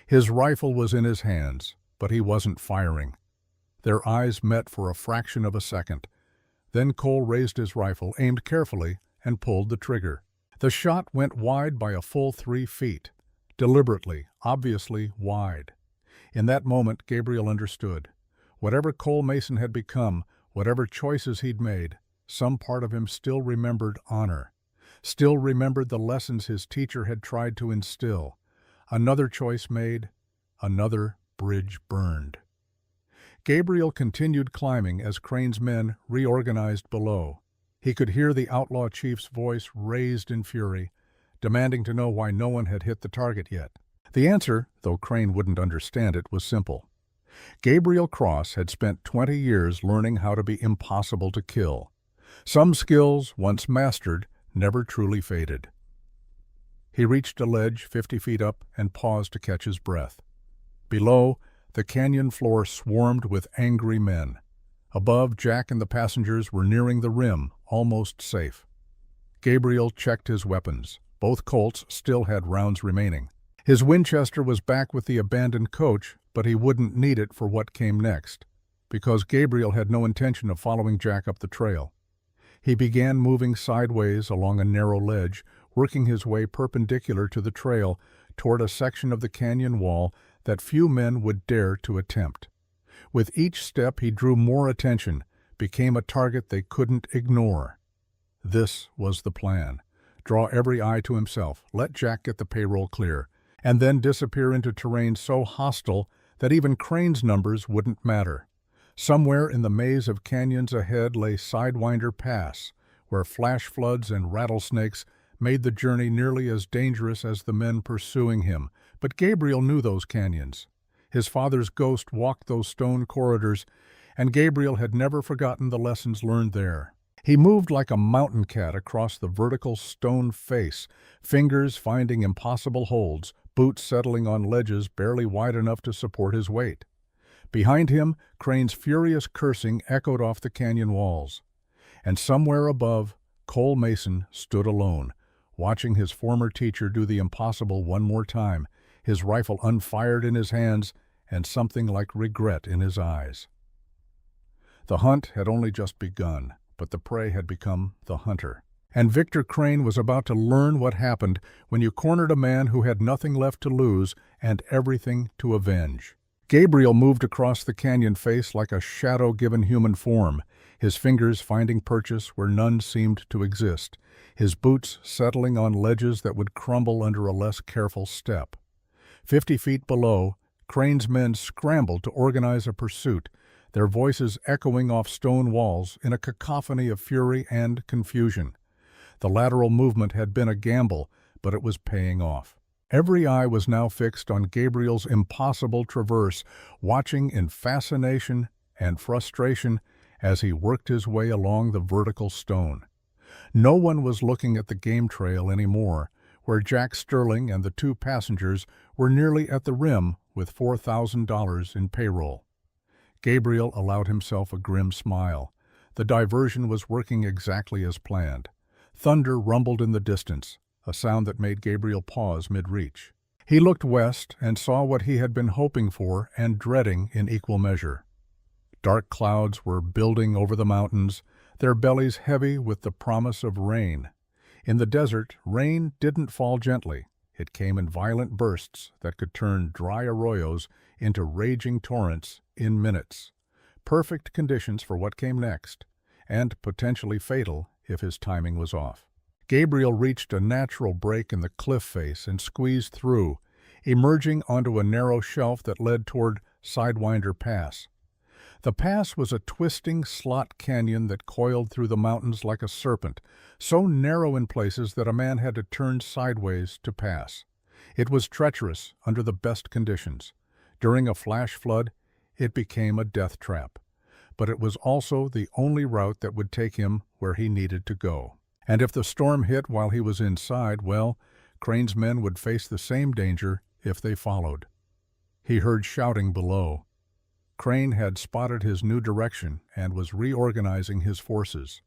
S1: His rifle was in his hands, but he wasn't firing. Their eyes met for a fraction of a second. Then Cole raised his rifle, aimed carefully, and pulled the trigger. The shot went wide by a full 3 feet. Deliberately, obviously wide. In that moment, Gabriel understood. Whatever Cole Mason had become, whatever choices he'd made, some part of him still remembered honor, still remembered the lessons his teacher had tried to instill. Another choice made, another bridge burned. Gabriel continued climbing as Crane's men reorganized below. He could hear the outlaw chief's voice raised in fury, demanding to know why no one had hit the target yet. The answer, though Crane wouldn't understand it, was simple. Gabriel Cross had spent 20 years learning how to be impossible to kill. Some skills, once mastered, never truly faded. He reached a ledge 50 feet up and paused to catch his breath. Below, the canyon floor swarmed with angry men. Above, Jack and the passengers were nearing the rim, almost safe. Gabriel checked his weapons. Both Colts still had rounds remaining. His Winchester was back with the abandoned coach, but he wouldn't need it for what came next, because Gabriel had no intention of following Jack up the trail. He began moving sideways along a narrow ledge, working his way perpendicular to the trail toward a section of the canyon wall that few men would dare to attempt. With each step he drew more attention, became a target they couldn't ignore. This was the plan. Draw every eye to himself, let Jack get the payroll clear, and then disappear into terrain so hostile that even Crane's numbers wouldn't matter. Somewhere in the maze of canyons ahead lay Sidewinder Pass, where flash floods and rattlesnakes made the journey nearly as dangerous as the men pursuing him. But Gabriel knew those canyons. His father's ghost walked those stone corridors, and Gabriel had never forgotten the lessons learned there. He moved like a mountain cat across the vertical stone face, fingers finding impossible holds, boots settling on ledges barely wide enough to support his weight. Behind him, Crane's furious cursing echoed off the canyon walls. And somewhere above, Cole Mason stood alone, watching his former teacher do the impossible one more time, his rifle unfired in his hands and something like regret in his eyes. The hunt had only just begun, but the prey had become the hunter. And Victor Crane was about to learn what happened when you cornered a man who had nothing left to lose and everything to avenge. Gabriel moved across the canyon face like a shadow given human form, his fingers finding purchase where none seemed to exist, his boots settling on ledges that would crumble under a less careful step. 50 feet below, Crane's men scrambled to organize a pursuit, their voices echoing off stone walls in a cacophony of fury and confusion. The lateral movement had been a gamble, but it was paying off. Every eye was now fixed on Gabriel's impossible traverse, watching in fascination and frustration as he worked his way along the vertical stone. No one was looking at the game trail anymore, where Jack Sterling and the two passengers were nearly at the rim with $4,000 in payroll. Gabriel allowed himself a grim smile. The diversion was working exactly as planned. Thunder rumbled in the distance. a sound that made Gabriel pause mid-reach. He looked west and saw what he had been hoping for and dreading in equal measure. Dark clouds were building over the mountains, their bellies heavy with the promise of rain. In the desert, rain didn't fall gently. It came in violent bursts that could turn dry arroyos into raging torrents in minutes. Perfect conditions for what came next, and potentially fatal if his timing was off. Gabriel reached a natural break in the cliff face and squeezed through, emerging onto a narrow shelf that led toward Sidewinder Pass. The pass was a twisting slot canyon that coiled through the mountains like a serpent, so narrow in places that a man had to turn sideways to pass. It was treacherous under the best conditions. During a flash flood, it became a death trap. But it was also the only route that would take him where he needed to go. And if the storm hit while he was inside, well, Crane's men would face the same danger if they followed. He heard shouting below. Crane had spotted his new direction and was reorganizing his forces.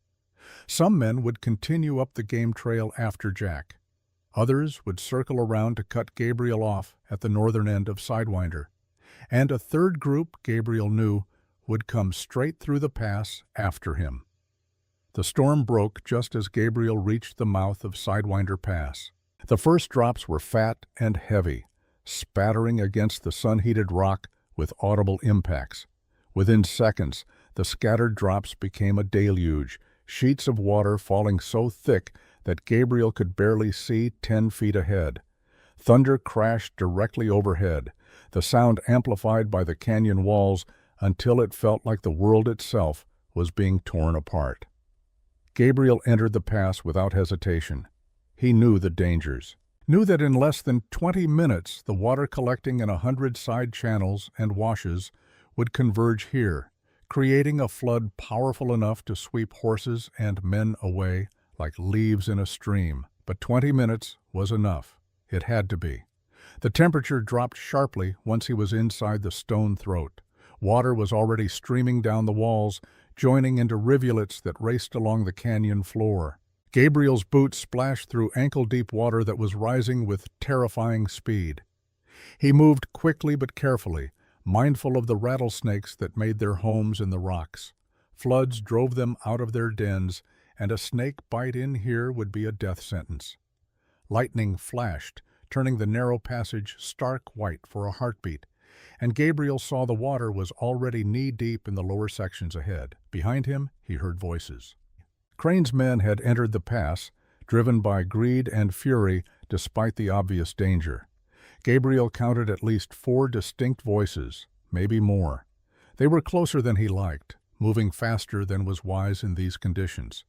S1: Some men would continue up the game trail after Jack. Others would circle around to cut Gabriel off at the northern end of Sidewinder. And a third group, Gabriel knew, would come straight through the pass after him. The storm broke just as Gabriel reached the mouth of Sidewinder Pass. The first drops were fat and heavy, spattering against the sun-heated rock with audible impacts. Within seconds, the scattered drops became a deluge, sheets of water falling so thick that Gabriel could barely see 10 feet ahead. Thunder crashed directly overhead, the sound amplified by the canyon walls until it felt like the world itself was being torn apart. Gabriel entered the pass without hesitation. He knew the dangers. Knew that in less than 20 minutes the water collecting in 100 side channels and washes would converge here, creating a flood powerful enough to sweep horses and men away like leaves in a stream. But 20 minutes was enough. It had to be. The temperature dropped sharply once he was inside the stone throat. Water was already streaming down the walls, joining into rivulets that raced along the canyon floor. Gabriel's boots splashed through ankle-deep water that was rising with terrifying speed. He moved quickly but carefully, mindful of the rattlesnakes that made their homes in the rocks. Floods drove them out of their dens, and a snake bite in here would be a death sentence. Lightning flashed, turning the narrow passage stark white for a heartbeat, and Gabriel saw the water was already knee-deep in the lower sections ahead. Behind him, he heard voices. Crane's men had entered the pass, driven by greed and fury despite the obvious danger. Gabriel counted at least 4 distinct voices, maybe more. They were closer than he liked, moving faster than was wise in these conditions.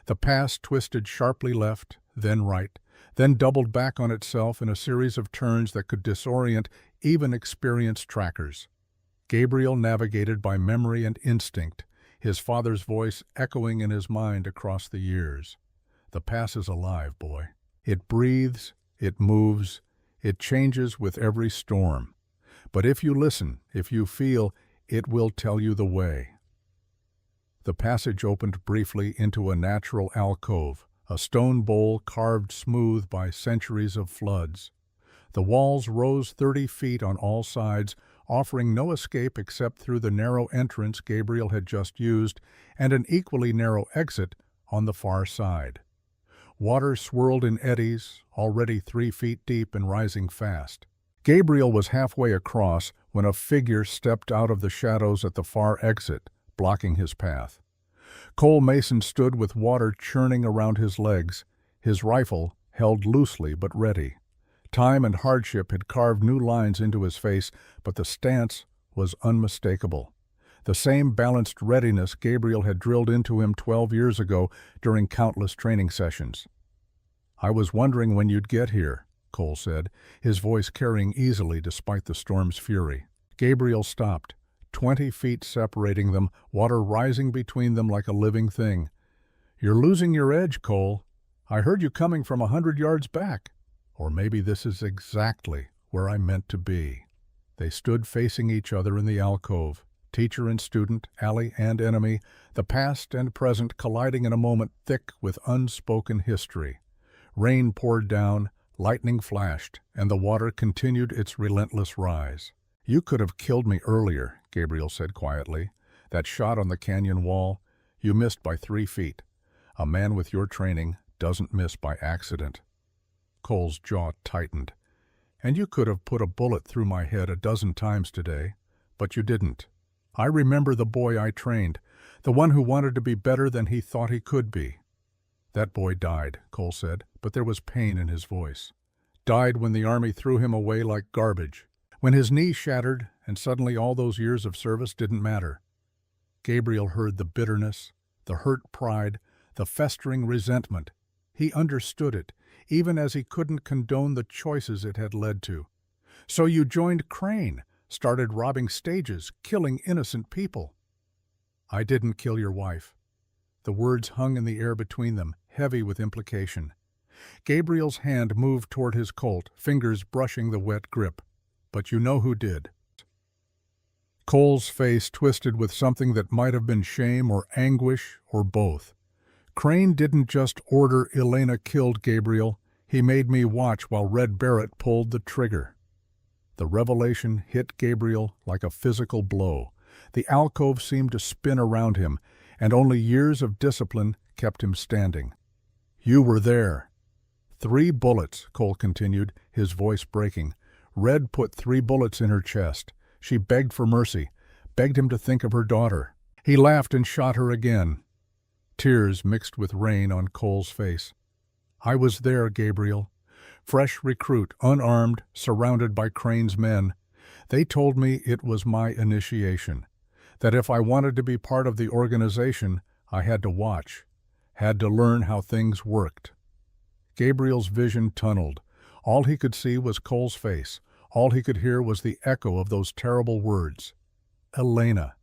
S1: The pass twisted sharply left, then right, then doubled back on itself in a series of turns that could disorient even experienced trackers. Gabriel navigated by memory and instinct, his father's voice echoing in his mind across the years. The pass is alive, boy. It breathes, it moves, it changes with every storm. But if you listen, if you feel, it will tell you the way. The passage opened briefly into a natural alcove, a stone bowl carved smooth by centuries of floods. The walls rose 30 feet on all sides, offering no escape except through the narrow entrance Gabriel had just used and an equally narrow exit on the far side. Water swirled in eddies, already 3 feet deep and rising fast. Gabriel was halfway across when a figure stepped out of the shadows at the far exit, blocking his path. Cole Mason stood with water churning around his legs, his rifle held loosely but ready. Time and hardship had carved new lines into his face, but the stance was unmistakable. The same balanced readiness Gabriel had drilled into him 12 years ago during countless training sessions. "I was wondering when you'd get here," Cole said, his voice carrying easily despite the storm's fury. Gabriel stopped, 20 feet separating them, water rising between them like a living thing. "You're losing your edge, Cole. I heard you coming from 100 yards back. Or maybe this is exactly where I meant to be." They stood facing each other in the alcove, teacher and student, ally and enemy, the past and present colliding in a moment thick with unspoken history. Rain poured down, lightning flashed, and the water continued its relentless rise. "You could have killed me earlier," Gabriel said quietly. "That shot on the canyon wall, you missed by 3 feet. A man with your training doesn't miss by accident." Cole's jaw tightened. "And you could have put a bullet through my head a dozen times today, but you didn't. I remember the boy I trained, the one who wanted to be better than he thought he could be." "That boy died," Cole said, but there was pain in his voice. "Died when the Army threw him away like garbage. When his knee shattered and suddenly all those years of service didn't matter." Gabriel heard the bitterness, the hurt pride, the festering resentment. He understood it, even as he couldn't condone the choices it had led to. "So you joined Crane, started robbing stages, killing innocent people." "I didn't kill your wife." The words hung in the air between them, heavy with implication. Gabriel's hand moved toward his Colt, fingers brushing the wet grip. "But you know who did." Cole's face twisted with something that might have been shame or anguish or both. "Crane didn't just order Elena killed, Gabriel. He made me watch while Red Barrett pulled the trigger." The revelation hit Gabriel like a physical blow. The alcove seemed to spin around him, and only years of discipline kept him standing. "You were there." 3 bullets, Cole continued, his voice breaking. "Red put 3 bullets in her chest. She begged for mercy, begged him to think of her daughter. He laughed and shot her again." Tears mixed with rain on Cole's face. "I was there, Gabriel. Fresh recruit, unarmed, surrounded by Crane's men. They told me it was my initiation, that if I wanted to be part of the organization, I had to watch, had to learn how things worked." Gabriel's vision tunneled. All he could see was Cole's face. All he could hear was the echo of those terrible words. Elena.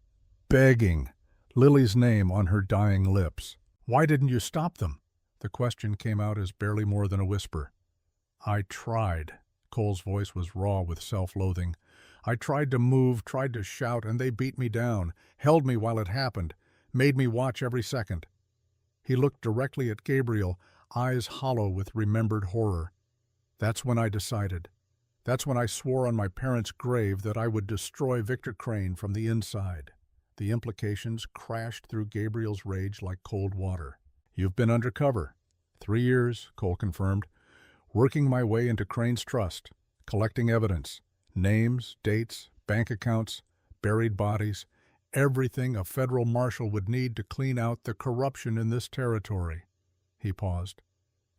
S1: Begging. Lily's name on her dying lips. "Why didn't you stop them?" The question came out as barely more than a whisper. "I tried." Cole's voice was raw with self-loathing. "I tried to move, tried to shout, and they beat me down, held me while it happened, made me watch every second." He looked directly at Gabriel, eyes hollow with remembered horror. "That's when I decided. That's when I swore on my parents' grave that I would destroy Victor Crane from the inside." The implications crashed through Gabriel's rage like cold water. "You've been undercover." 3 years, Cole confirmed. "Working my way into Crane's trust, collecting evidence, names, dates, bank accounts, buried bodies, everything a federal marshal would need to clean out the corruption in this territory." He paused.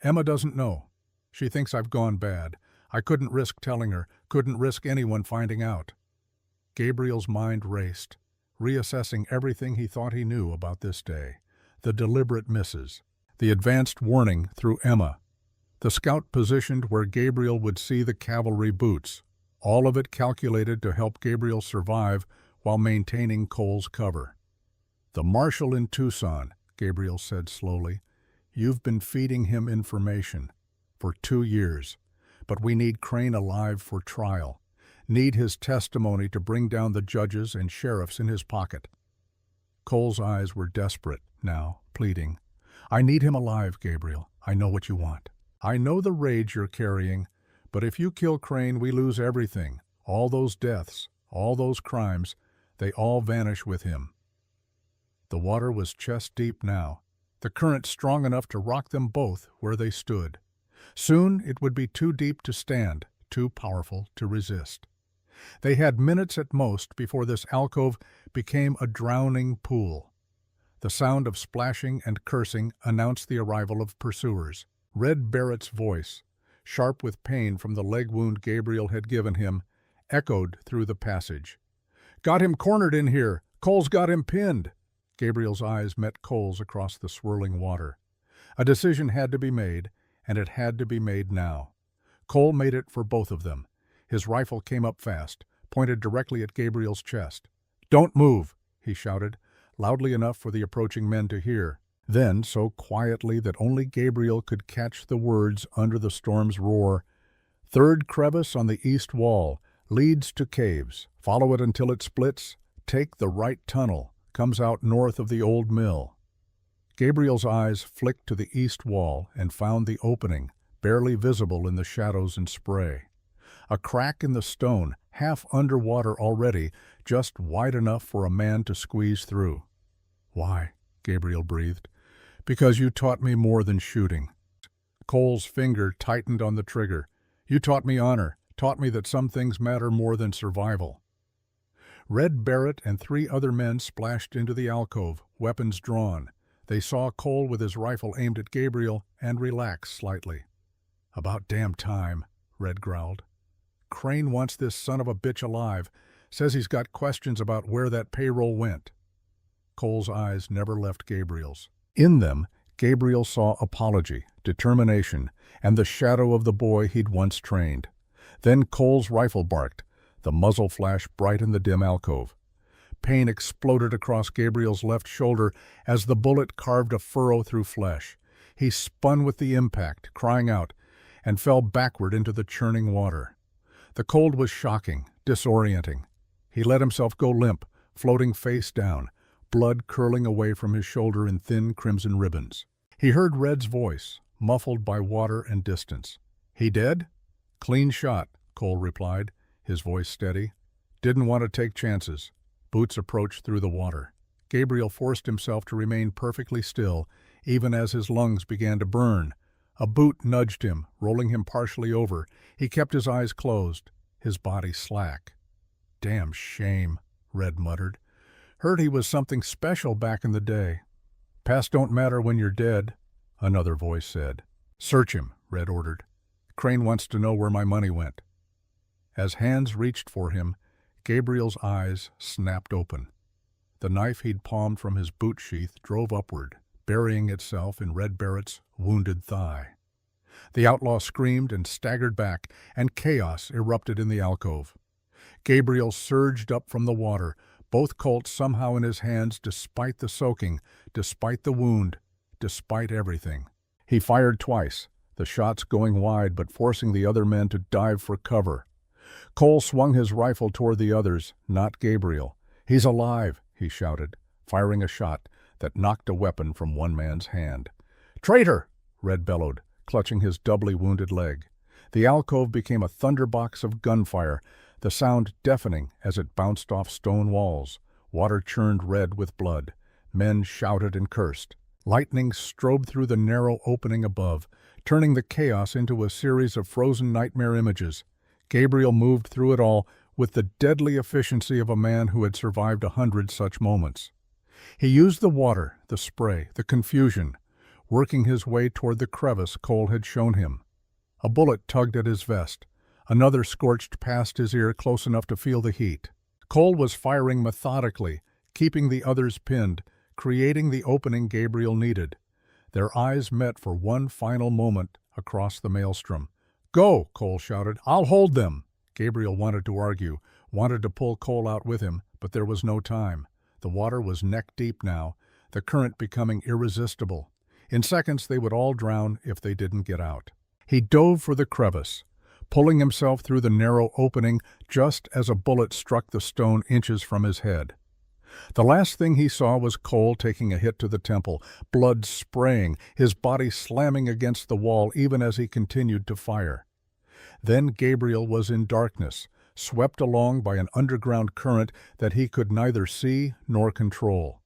S1: "Emma doesn't know. She thinks I've gone bad. I couldn't risk telling her, couldn't risk anyone finding out." Gabriel's mind raced, reassessing everything he thought he knew about this day. The deliberate misses, the advanced warning through Emma, the scout positioned where Gabriel would see the cavalry boots, all of it calculated to help Gabriel survive while maintaining Cole's cover. "The marshal in Tucson," Gabriel said slowly. "You've been feeding him information for 2 years. But we need Crane alive for trial, need his testimony to bring down the judges and sheriffs in his pocket." Cole's eyes were desperate now, pleading. "I need him alive, Gabriel. I know what you want. I know the rage you're carrying, but if you kill Crane, we lose everything. All those deaths, all those crimes, they all vanish with him." The water was chest deep now, the current strong enough to rock them both where they stood. Soon it would be too deep to stand, too powerful to resist. They had minutes at most before this alcove became a drowning pool. The sound of splashing and cursing announced the arrival of pursuers. Red Barrett's voice, sharp with pain from the leg wound Gabriel had given him, echoed through the passage. "Got him cornered in here! Cole's got him pinned!" Gabriel's eyes met Cole's across the swirling water. A decision had to be made, and it had to be made now. Cole made it for both of them. His rifle came up fast, pointed directly at Gabriel's chest. "Don't move!" he shouted, loudly enough for the approaching men to hear. Then, so quietly that only Gabriel could catch the words under the storm's roar, "Third crevice on the east wall, leads to caves. Follow it until it splits. Take the right tunnel, comes out north of the old mill." Gabriel's eyes flicked to the east wall and found the opening, barely visible in the shadows and spray. A crack in the stone, half underwater already, just wide enough for a man to squeeze through. "Why?" Gabriel breathed. "Because you taught me more than shooting." Cole's finger tightened on the trigger. "You taught me honor, taught me that some things matter more than survival." Red Barrett and 3 other men splashed into the alcove, weapons drawn. They saw Cole with his rifle aimed at Gabriel and relaxed slightly. "About damn time," Red growled. "Crane wants this son of a bitch alive. Says he's got questions about where that payroll went." Cole's eyes never left Gabriel's. In them, Gabriel saw apology, determination, and the shadow of the boy he'd once trained. Then Cole's rifle barked, the muzzle flashed bright in the dim alcove. Pain exploded across Gabriel's left shoulder as the bullet carved a furrow through flesh. He spun with the impact, crying out, and fell backward into the churning water. The cold was shocking, disorienting. He let himself go limp, floating face down, blood curling away from his shoulder in thin crimson ribbons. He heard Red's voice, muffled by water and distance. "He dead?" "Clean shot," Cole replied, his voice steady. "Didn't want to take chances." Boots approached through the water. Gabriel forced himself to remain perfectly still, even as his lungs began to burn. A boot nudged him, rolling him partially over. He kept his eyes closed, his body slack. "Damn shame," Red muttered. "Heard he was something special back in the day." "Past don't matter when you're dead," another voice said. "Search him," Red ordered. "Crane wants to know where my money went." As hands reached for him, Gabriel's eyes snapped open. The knife he'd palmed from his boot sheath drove upward, burying itself in Red Barrett's wounded thigh. The outlaw screamed and staggered back, and chaos erupted in the alcove. Gabriel surged up from the water, both Colts somehow in his hands despite the soaking, despite the wound, despite everything. He fired twice, the shots going wide but forcing the other men to dive for cover. Cole swung his rifle toward the others, not Gabriel. "He's alive," he shouted, firing a shot that knocked a weapon from one man's hand. "Traitor!" Red bellowed, clutching his doubly wounded leg. The alcove became a thunderbox of gunfire, the sound deafening as it bounced off stone walls. Water churned red with blood. Men shouted and cursed. Lightning strobed through the narrow opening above, turning the chaos into a series of frozen nightmare images. Gabriel moved through it all with the deadly efficiency of a man who had survived 100 such moments. He used the water, the spray, the confusion, working his way toward the crevice Cole had shown him. A bullet tugged at his vest. Another scorched past his ear close enough to feel the heat. Cole was firing methodically, keeping the others pinned, creating the opening Gabriel needed. Their eyes met for one final moment across the maelstrom. "Go!" Cole shouted. "I'll hold them!" Gabriel wanted to argue, wanted to pull Cole out with him, but there was no time. The water was neck-deep now, the current becoming irresistible. In seconds they would all drown if they didn't get out. He dove for the crevice, pulling himself through the narrow opening just as a bullet struck the stone inches from his head. The last thing he saw was Cole taking a hit to the temple, blood spraying, his body slamming against the wall even as he continued to fire. Then Gabriel was in darkness, swept along by an underground current that he could neither see nor control.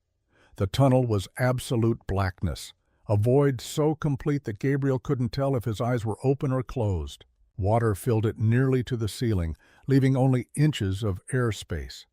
S1: The tunnel was absolute blackness, a void so complete that Gabriel couldn't tell if his eyes were open or closed. Water filled it nearly to the ceiling, leaving only inches of airspace.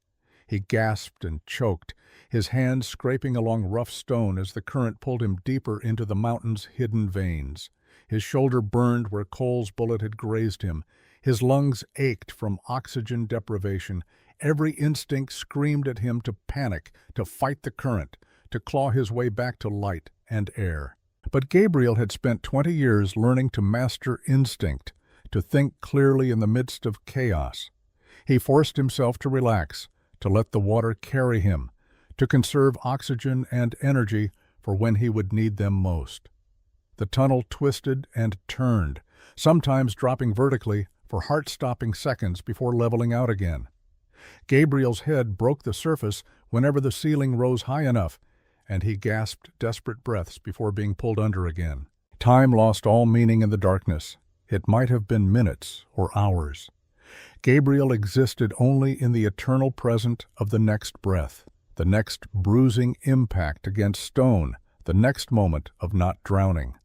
S1: He gasped and choked, his hands scraping along rough stone as the current pulled him deeper into the mountain's hidden veins. His shoulder burned where Cole's bullet had grazed him. His lungs ached from oxygen deprivation. Every instinct screamed at him to panic, to fight the current, to claw his way back to light and air. But Gabriel had spent 20 years learning to master instinct, to think clearly in the midst of chaos. He forced himself to relax, to let the water carry him, to conserve oxygen and energy for when he would need them most. The tunnel twisted and turned, sometimes dropping vertically for heart-stopping seconds before leveling out again. Gabriel's head broke the surface whenever the ceiling rose high enough, and he gasped desperate breaths before being pulled under again. Time lost all meaning in the darkness. It might have been minutes or hours. Gabriel existed only in the eternal present of the next breath, the next bruising impact against stone, the next moment of not drowning.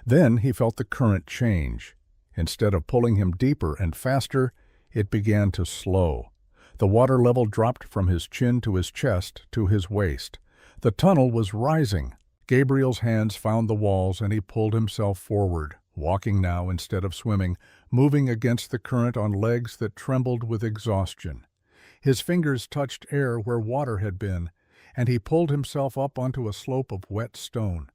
S1: Then he felt the current change. Instead of pulling him deeper and faster, it began to slow. The water level dropped from his chin to his chest to his waist. The tunnel was rising. Gabriel's hands found the walls and he pulled himself forward, walking now instead of swimming, moving against the current on legs that trembled with exhaustion. His fingers touched air where water had been, and he pulled himself up onto a slope of wet stone.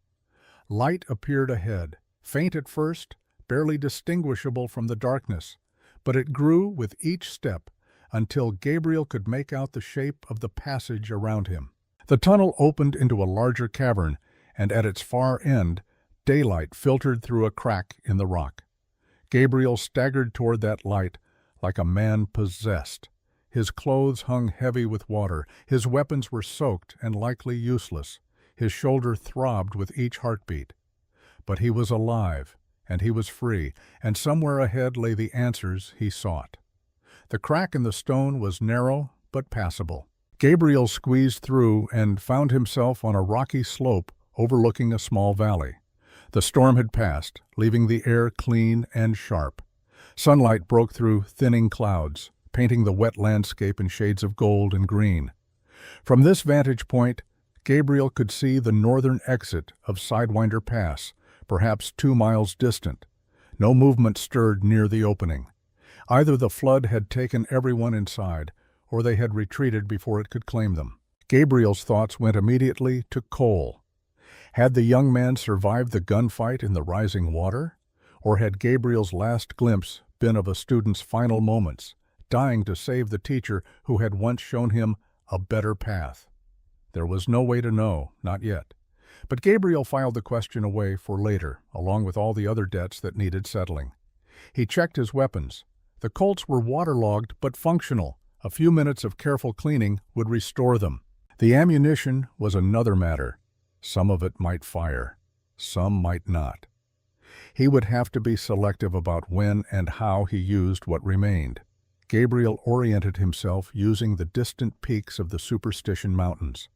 S1: Light appeared ahead, faint at first, barely distinguishable from the darkness, but it grew with each step until Gabriel could make out the shape of the passage around him. The tunnel opened into a larger cavern, and at its far end, daylight filtered through a crack in the rock. Gabriel staggered toward that light like a man possessed. His clothes hung heavy with water, his weapons were soaked and likely useless. His shoulder throbbed with each heartbeat. But he was alive, and he was free, and somewhere ahead lay the answers he sought. The crack in the stone was narrow but passable. Gabriel squeezed through and found himself on a rocky slope overlooking a small valley. The storm had passed, leaving the air clean and sharp. Sunlight broke through thinning clouds, painting the wet landscape in shades of gold and green. From this vantage point, Gabriel could see the northern exit of Sidewinder Pass, perhaps 2 miles distant. No movement stirred near the opening. Either the flood had taken everyone inside, or they had retreated before it could claim them. Gabriel's thoughts went immediately to Cole. Had the young man survived the gunfight in the rising water? Or had Gabriel's last glimpse been of a student's final moments, dying to save the teacher who had once shown him a better path? There was no way to know, not yet. But Gabriel filed the question away for later, along with all the other debts that needed settling. He checked his weapons. The Colts were waterlogged but functional. A few minutes of careful cleaning would restore them. The ammunition was another matter. Some of it might fire. Some might not. He would have to be selective about when and how he used what remained. Gabriel oriented himself using the distant peaks of the Superstition Mountains.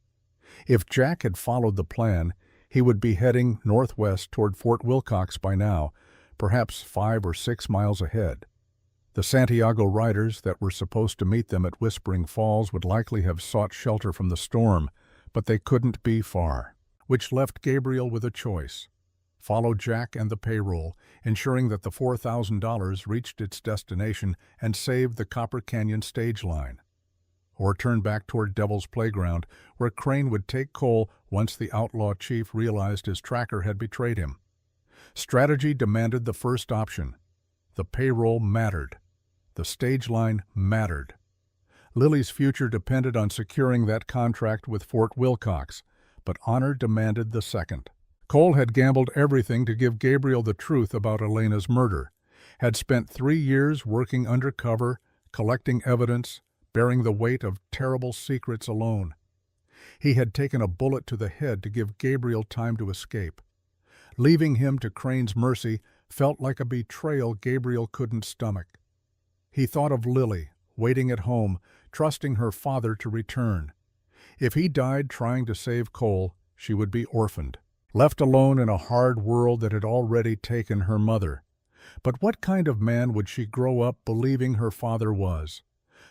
S1: If Jack had followed the plan, he would be heading northwest toward Fort Wilcox by now, perhaps 5 or 6 miles ahead. The Santiago riders that were supposed to meet them at Whispering Falls would likely have sought shelter from the storm, but they couldn't be far, which left Gabriel with a choice. Follow Jack and the payroll, ensuring that the $4,000 reached its destination and saved the Copper Canyon stage line. Or turn back toward Devil's Playground, where Crane would take Cole once the outlaw chief realized his tracker had betrayed him. Strategy demanded the first option. The payroll mattered. The stage line mattered. Lily's future depended on securing that contract with Fort Wilcox, but honor demanded the second. Cole had gambled everything to give Gabriel the truth about Elena's murder, had spent 3 years working undercover, collecting evidence, bearing the weight of terrible secrets alone. He had taken a bullet to the head to give Gabriel time to escape. Leaving him to Crane's mercy felt like a betrayal Gabriel couldn't stomach. He thought of Lily, waiting at home, trusting her father to return. If he died trying to save Cole, she would be orphaned, left alone in a hard world that had already taken her mother. But what kind of man would she grow up believing her father was?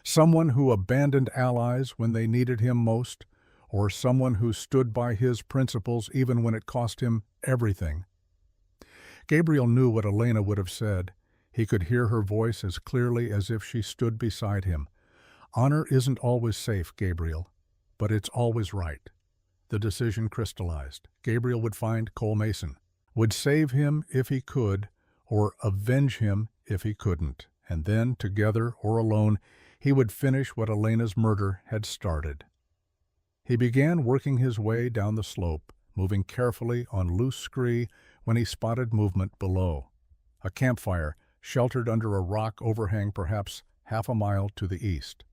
S1: Someone who abandoned allies when they needed him most, or someone who stood by his principles even when it cost him everything? Gabriel knew what Elena would have said. He could hear her voice as clearly as if she stood beside him. Honor isn't always safe, Gabriel, but it's always right. The decision crystallized. Gabriel would find Cole Mason, would save him if he could, or avenge him if he couldn't, and then, together or alone, he would finish what Elena's murder had started. He began working his way down the slope, moving carefully on loose scree when he spotted movement below. A campfire, sheltered under a rock overhang perhaps half a mile to the east.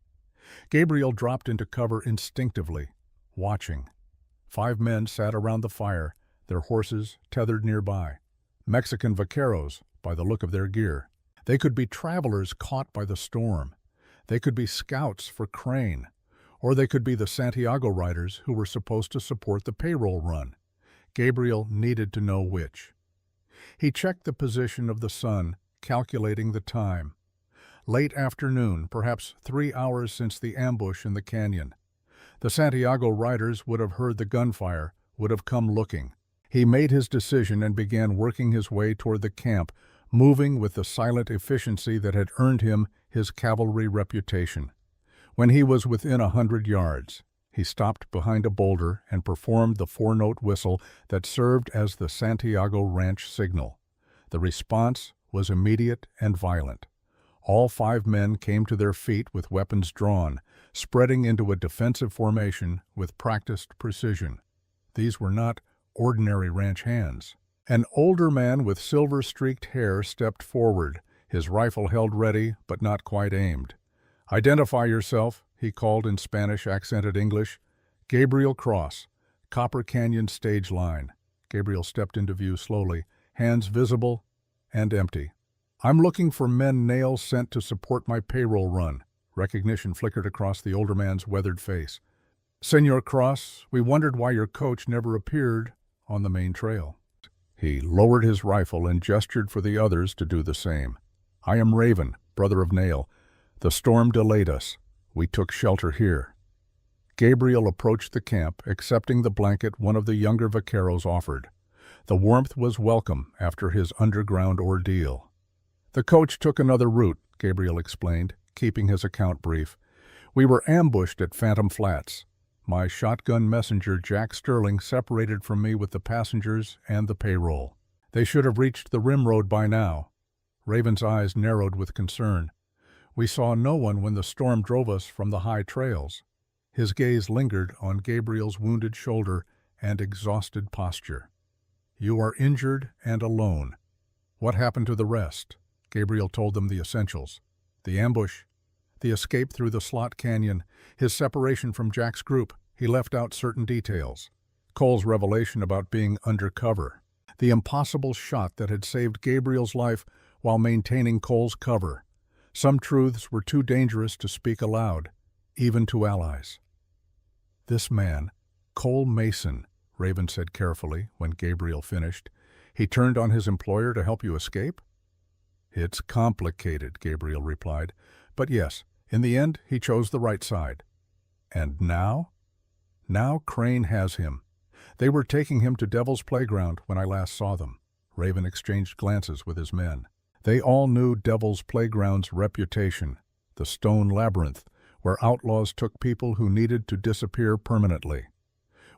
S1: Gabriel dropped into cover instinctively, watching. 5 men sat around the fire, their horses tethered nearby. Mexican vaqueros, by the look of their gear. They could be travelers caught by the storm. They could be scouts for Crane. Or they could be the Santiago riders who were supposed to support the payroll run. Gabriel needed to know which. He checked the position of the sun, calculating the time. Late afternoon, perhaps 3 hours since the ambush in the canyon. The Santiago riders would have heard the gunfire, would have come looking. He made his decision and began working his way toward the camp, moving with the silent efficiency that had earned him his cavalry reputation. When he was within 100 yards, he stopped behind a boulder and performed the 4-note whistle that served as the Santiago Ranch signal. The response was immediate and violent. All 5 men came to their feet with weapons drawn, spreading into a defensive formation with practiced precision. These were not ordinary ranch hands. An older man with silver-streaked hair stepped forward, his rifle held ready but not quite aimed. "Identify yourself," he called in Spanish-accented English. "Gabriel Cross, Copper Canyon stage line." Gabriel stepped into view slowly, hands visible and empty. "I'm looking for men Nail sent to support my payroll run." Recognition flickered across the older man's weathered face. "Senor Cross, we wondered why your coach never appeared on the main trail." He lowered his rifle and gestured for the others to do the same. "I am Raven, brother of Nail. The storm delayed us. We took shelter here." Gabriel approached the camp, accepting the blanket one of the younger vaqueros offered. The warmth was welcome after his underground ordeal. "The coach took another route," Gabriel explained, keeping his account brief. "We were ambushed at Phantom Flats. My shotgun messenger, Jack Sterling, separated from me with the passengers and the payroll. They should have reached the rim road by now." Raven's eyes narrowed with concern. "We saw no one when the storm drove us from the high trails." His gaze lingered on Gabriel's wounded shoulder and exhausted posture. "You are injured and alone. What happened to the rest?" Gabriel told them the essentials. The ambush, the escape through the Slot Canyon, his separation from Jack's group. He left out certain details. Cole's revelation about being undercover. The impossible shot that had saved Gabriel's life while maintaining Cole's cover. Some truths were too dangerous to speak aloud, even to allies. "This man, Cole Mason," Raven said carefully when Gabriel finished. "He turned on his employer to help you escape?" "It's complicated," Gabriel replied. "But yes, in the end, he chose the right side." "And now?" "Now Crane has him. They were taking him to Devil's Playground when I last saw them." Raven exchanged glances with his men. They all knew Devil's Playground's reputation, the stone labyrinth, where outlaws took people who needed to disappear permanently.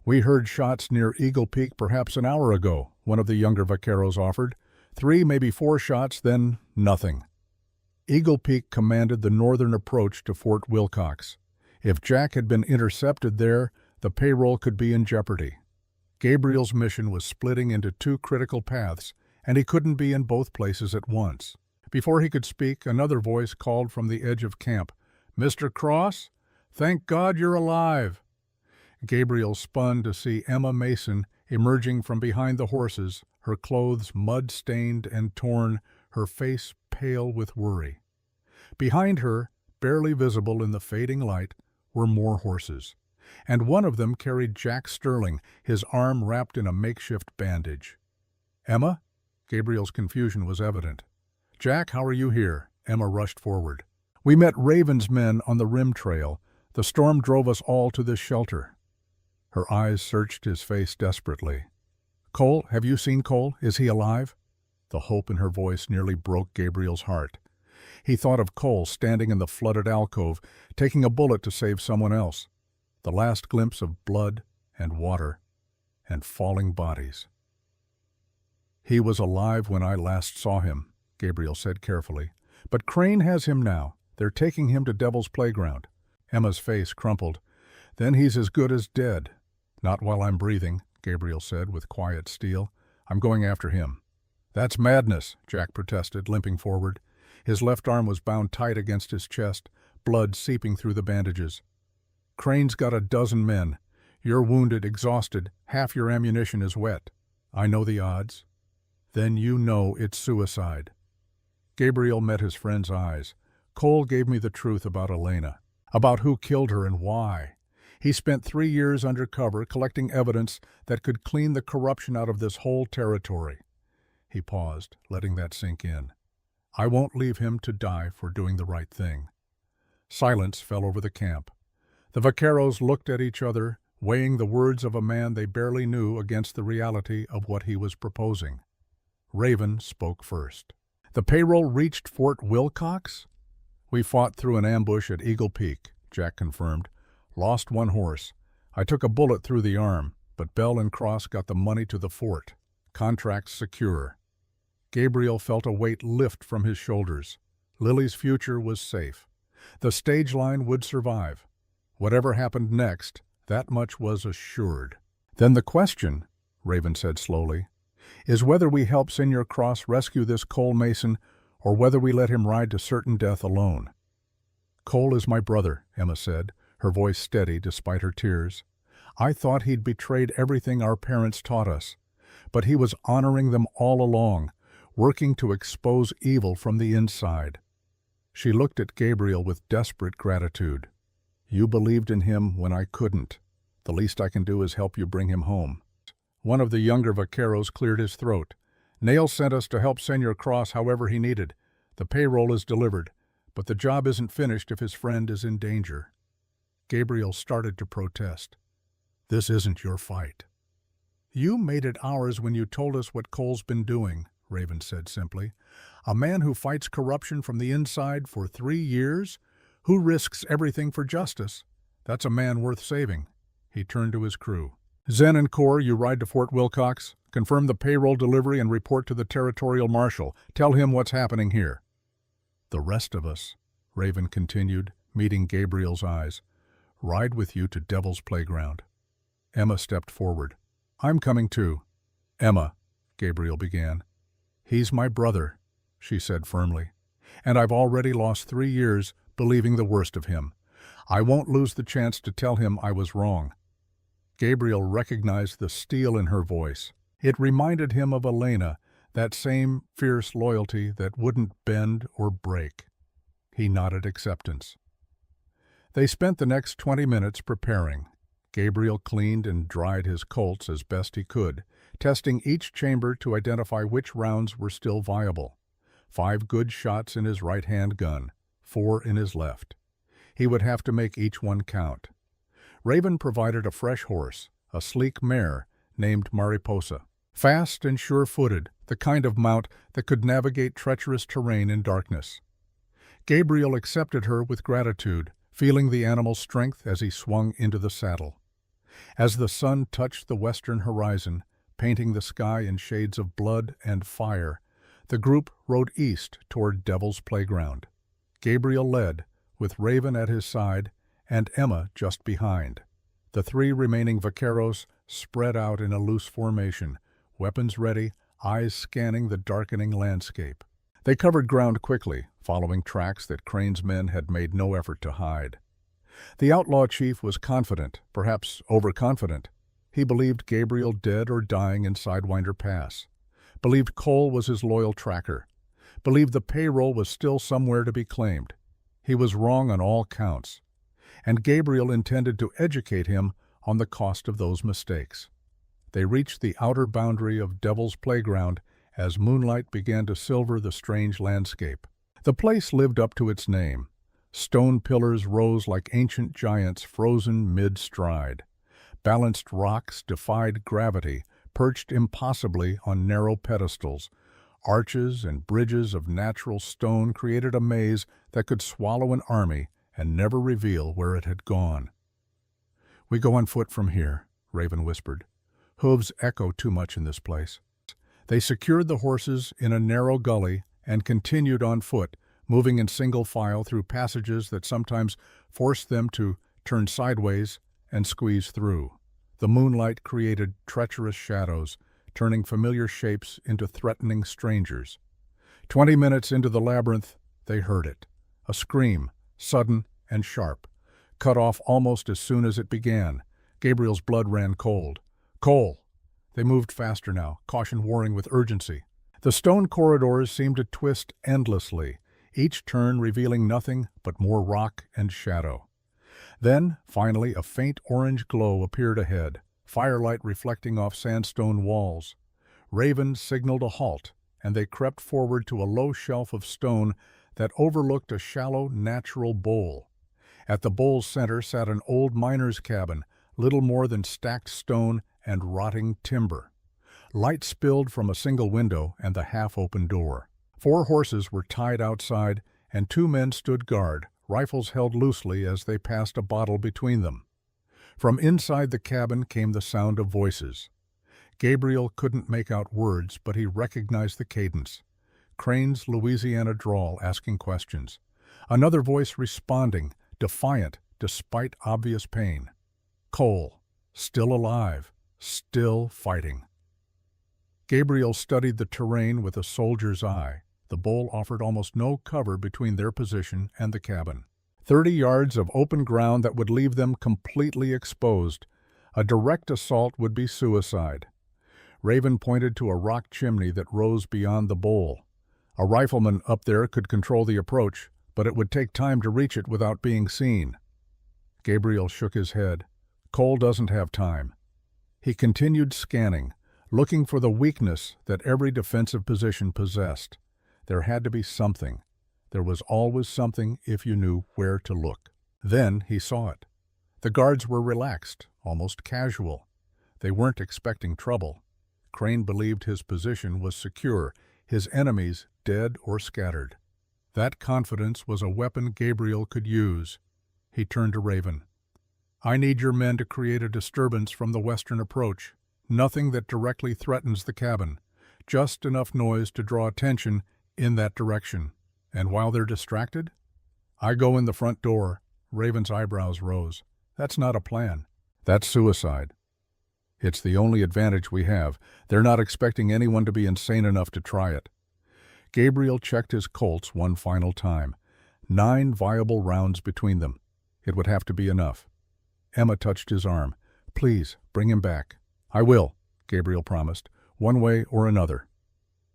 S1: "We heard shots near Eagle Peak perhaps an hour ago," one of the younger vaqueros offered. 3, maybe 4 shots, then nothing. Eagle Peak commanded the northern approach to Fort Wilcox. If Jack had been intercepted there, the payroll could be in jeopardy. Gabriel's mission was splitting into 2 critical paths, and he couldn't be in both places at once. Before he could speak, another voice called from the edge of camp, "Mr. Cross, thank God you're alive." Gabriel spun to see Emma Mason emerging from behind the horses, her clothes mud-stained and torn, her face pale with worry. Behind her, barely visible in the fading light, were more horses, and one of them carried Jack Sterling, his arm wrapped in a makeshift bandage. "Emma?" Gabriel's confusion was evident. "Jack, how are you here?" Emma rushed forward. "We met Raven's men on the rim trail. The storm drove us all to this shelter." Her eyes searched his face desperately. "Cole, have you seen Cole? Is he alive?" The hope in her voice nearly broke Gabriel's heart. He thought of Cole standing in the flooded alcove, taking a bullet to save someone else. The last glimpse of blood and water and falling bodies. "He was alive when I last saw him," Gabriel said carefully. "But Crane has him now. They're taking him to Devil's Playground." Emma's face crumpled. "Then he's as good as dead." "Not while I'm breathing," Gabriel said with quiet steel. "I'm going after him." "That's madness," Jack protested, limping forward. His left arm was bound tight against his chest, blood seeping through the bandages. "Crane's got a dozen men. You're wounded, exhausted. Half your ammunition is wet. I know the odds." Then you know it's suicide. Gabriel met his friend's eyes. Cole gave me the truth about Elena, about who killed her and why. He spent 3 years undercover collecting evidence that could clean the corruption out of this whole territory. He paused, letting that sink in. I won't leave him to die for doing the right thing. Silence fell over the camp. The vaqueros looked at each other, weighing the words of a man they barely knew against the reality of what he was proposing. Raven spoke first. The payroll reached Fort Wilcox? We fought through an ambush at Eagle Peak, Jack confirmed. Lost 1 horse. I took a bullet through the arm, but Bell and Cross got the money to the fort. Contract secure. Gabriel felt a weight lift from his shoulders. Lily's future was safe. The stage line would survive. Whatever happened next, that much was assured. Then the question, Raven said slowly, is whether we help Senor Cross rescue this Cole Mason or whether we let him ride to certain death alone. Cole is my brother, Emma said, her voice steady despite her tears. I thought he'd betrayed everything our parents taught us, but he was honoring them all along, working to expose evil from the inside. She looked at Gabriel with desperate gratitude. You believed in him when I couldn't. The least I can do is help you bring him home. One of the younger vaqueros cleared his throat. Nail sent us to help Senor Cross however he needed. The payroll is delivered, but the job isn't finished if his friend is in danger. Gabriel started to protest. This isn't your fight. You made it ours when you told us what Cole's been doing, Raven said simply. A man who fights corruption from the inside for 3 years? Who risks everything for justice? That's a man worth saving. He turned to his crew. Zen and Core, you ride to Fort Wilcox. Confirm the payroll delivery and report to the territorial marshal. Tell him what's happening here. The rest of us, Raven continued, meeting Gabriel's eyes, ride with you to Devil's Playground. Emma stepped forward. I'm coming too. Emma, Gabriel began. He's my brother, she said firmly, and I've already lost 3 years believing the worst of him. I won't lose the chance to tell him I was wrong. Gabriel recognized the steel in her voice. It reminded him of Elena, that same fierce loyalty that wouldn't bend or break. He nodded acceptance. They spent the next 20 minutes preparing. Gabriel cleaned and dried his Colts as best he could, testing each chamber to identify which rounds were still viable. 5 good shots in his right-hand gun, 4 in his left. He would have to make each one count. Raven provided a fresh horse, a sleek mare named Mariposa. Fast and sure-footed, the kind of mount that could navigate treacherous terrain in darkness. Gabriel accepted her with gratitude, feeling the animal's strength as he swung into the saddle. As the sun touched the western horizon, painting the sky in shades of blood and fire, the group rode east toward Devil's Playground. Gabriel led, with Raven at his side and Emma just behind. The 3 remaining vaqueros spread out in a loose formation, weapons ready, eyes scanning the darkening landscape. They covered ground quickly, following tracks that Crane's men had made no effort to hide. The outlaw chief was confident, perhaps overconfident. He believed Gabriel dead or dying in Sidewinder Pass, believed Cole was his loyal tracker, believed the payroll was still somewhere to be claimed. He was wrong on all counts, and Gabriel intended to educate him on the cost of those mistakes. They reached the outer boundary of Devil's Playground as moonlight began to silver the strange landscape. The place lived up to its name. Stone pillars rose like ancient giants frozen mid-stride. Balanced rocks defied gravity, perched impossibly on narrow pedestals. Arches and bridges of natural stone created a maze that could swallow an army and never reveal where it had gone. "We go on foot from here," Raven whispered. "Hooves echo too much in this place." They secured the horses in a narrow gully and continued on foot, moving in single file through passages that sometimes forced them to turn sideways and squeeze through. The moonlight created treacherous shadows, turning familiar shapes into threatening strangers. 20 minutes into the labyrinth, they heard it. A scream, sudden and sharp, cut off almost as soon as it began. Gabriel's blood ran cold. Cole! They moved faster now, caution warring with urgency. The stone corridors seemed to twist endlessly, each turn revealing nothing but more rock and shadow. Then, finally, a faint orange glow appeared ahead, firelight reflecting off sandstone walls. Raven signaled a halt, and they crept forward to a low shelf of stone that overlooked a shallow, natural bowl. At the bowl's center sat an old miner's cabin, little more than stacked stone and rotting timber. Light spilled from a single window and the half-open door. 4 horses were tied outside, and 2 men stood guard, rifles held loosely as they passed a bottle between them. From inside the cabin came the sound of voices. Gabriel couldn't make out words, but he recognized the cadence. Crane's Louisiana drawl asking questions. Another voice responding, defiant despite obvious pain. Cole, still alive, still fighting. Gabriel studied the terrain with a soldier's eye. The bowl offered almost no cover between their position and the cabin. 30 yards of open ground that would leave them completely exposed. A direct assault would be suicide. Raven pointed to a rock chimney that rose beyond the bowl. A rifleman up there could control the approach, but it would take time to reach it without being seen. Gabriel shook his head. Cole doesn't have time. He continued scanning, looking for the weakness that every defensive position possessed. There had to be something. There was always something if you knew where to look. Then he saw it. The guards were relaxed, almost casual. They weren't expecting trouble. Crane believed his position was secure, his enemies dead or scattered. That confidence was a weapon Gabriel could use. He turned to Raven. I need your men to create a disturbance from the western approach. Nothing that directly threatens the cabin. Just enough noise to draw attention in that direction. And while they're distracted, I go in the front door. Raven's eyebrows rose. That's not a plan. That's suicide. It's the only advantage we have. They're not expecting anyone to be insane enough to try it. Gabriel checked his Colts one final time. 9 viable rounds between them. It would have to be enough. Emma touched his arm. Please, bring him back. I will, Gabriel promised, one way or another.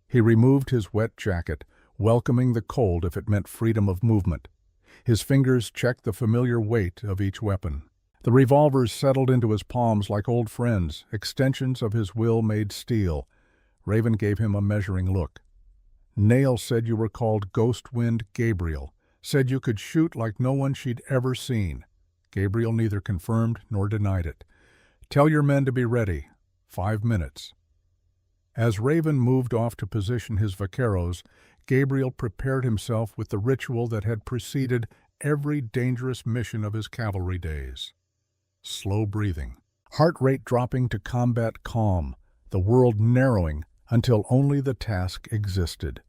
S1: He removed his wet jacket, welcoming the cold if it meant freedom of movement. His fingers checked the familiar weight of each weapon. The revolvers settled into his palms like old friends, extensions of his will made steel. Raven gave him a measuring look. Nail said you were called Ghost Wind Gabriel, said you could shoot like no one she'd ever seen. Gabriel neither confirmed nor denied it. Tell your men to be ready. 5 minutes. As Raven moved off to position his vaqueros, Gabriel prepared himself with the ritual that had preceded every dangerous mission of his cavalry days. Slow breathing, heart rate dropping to combat calm, the world narrowing until only the task existed.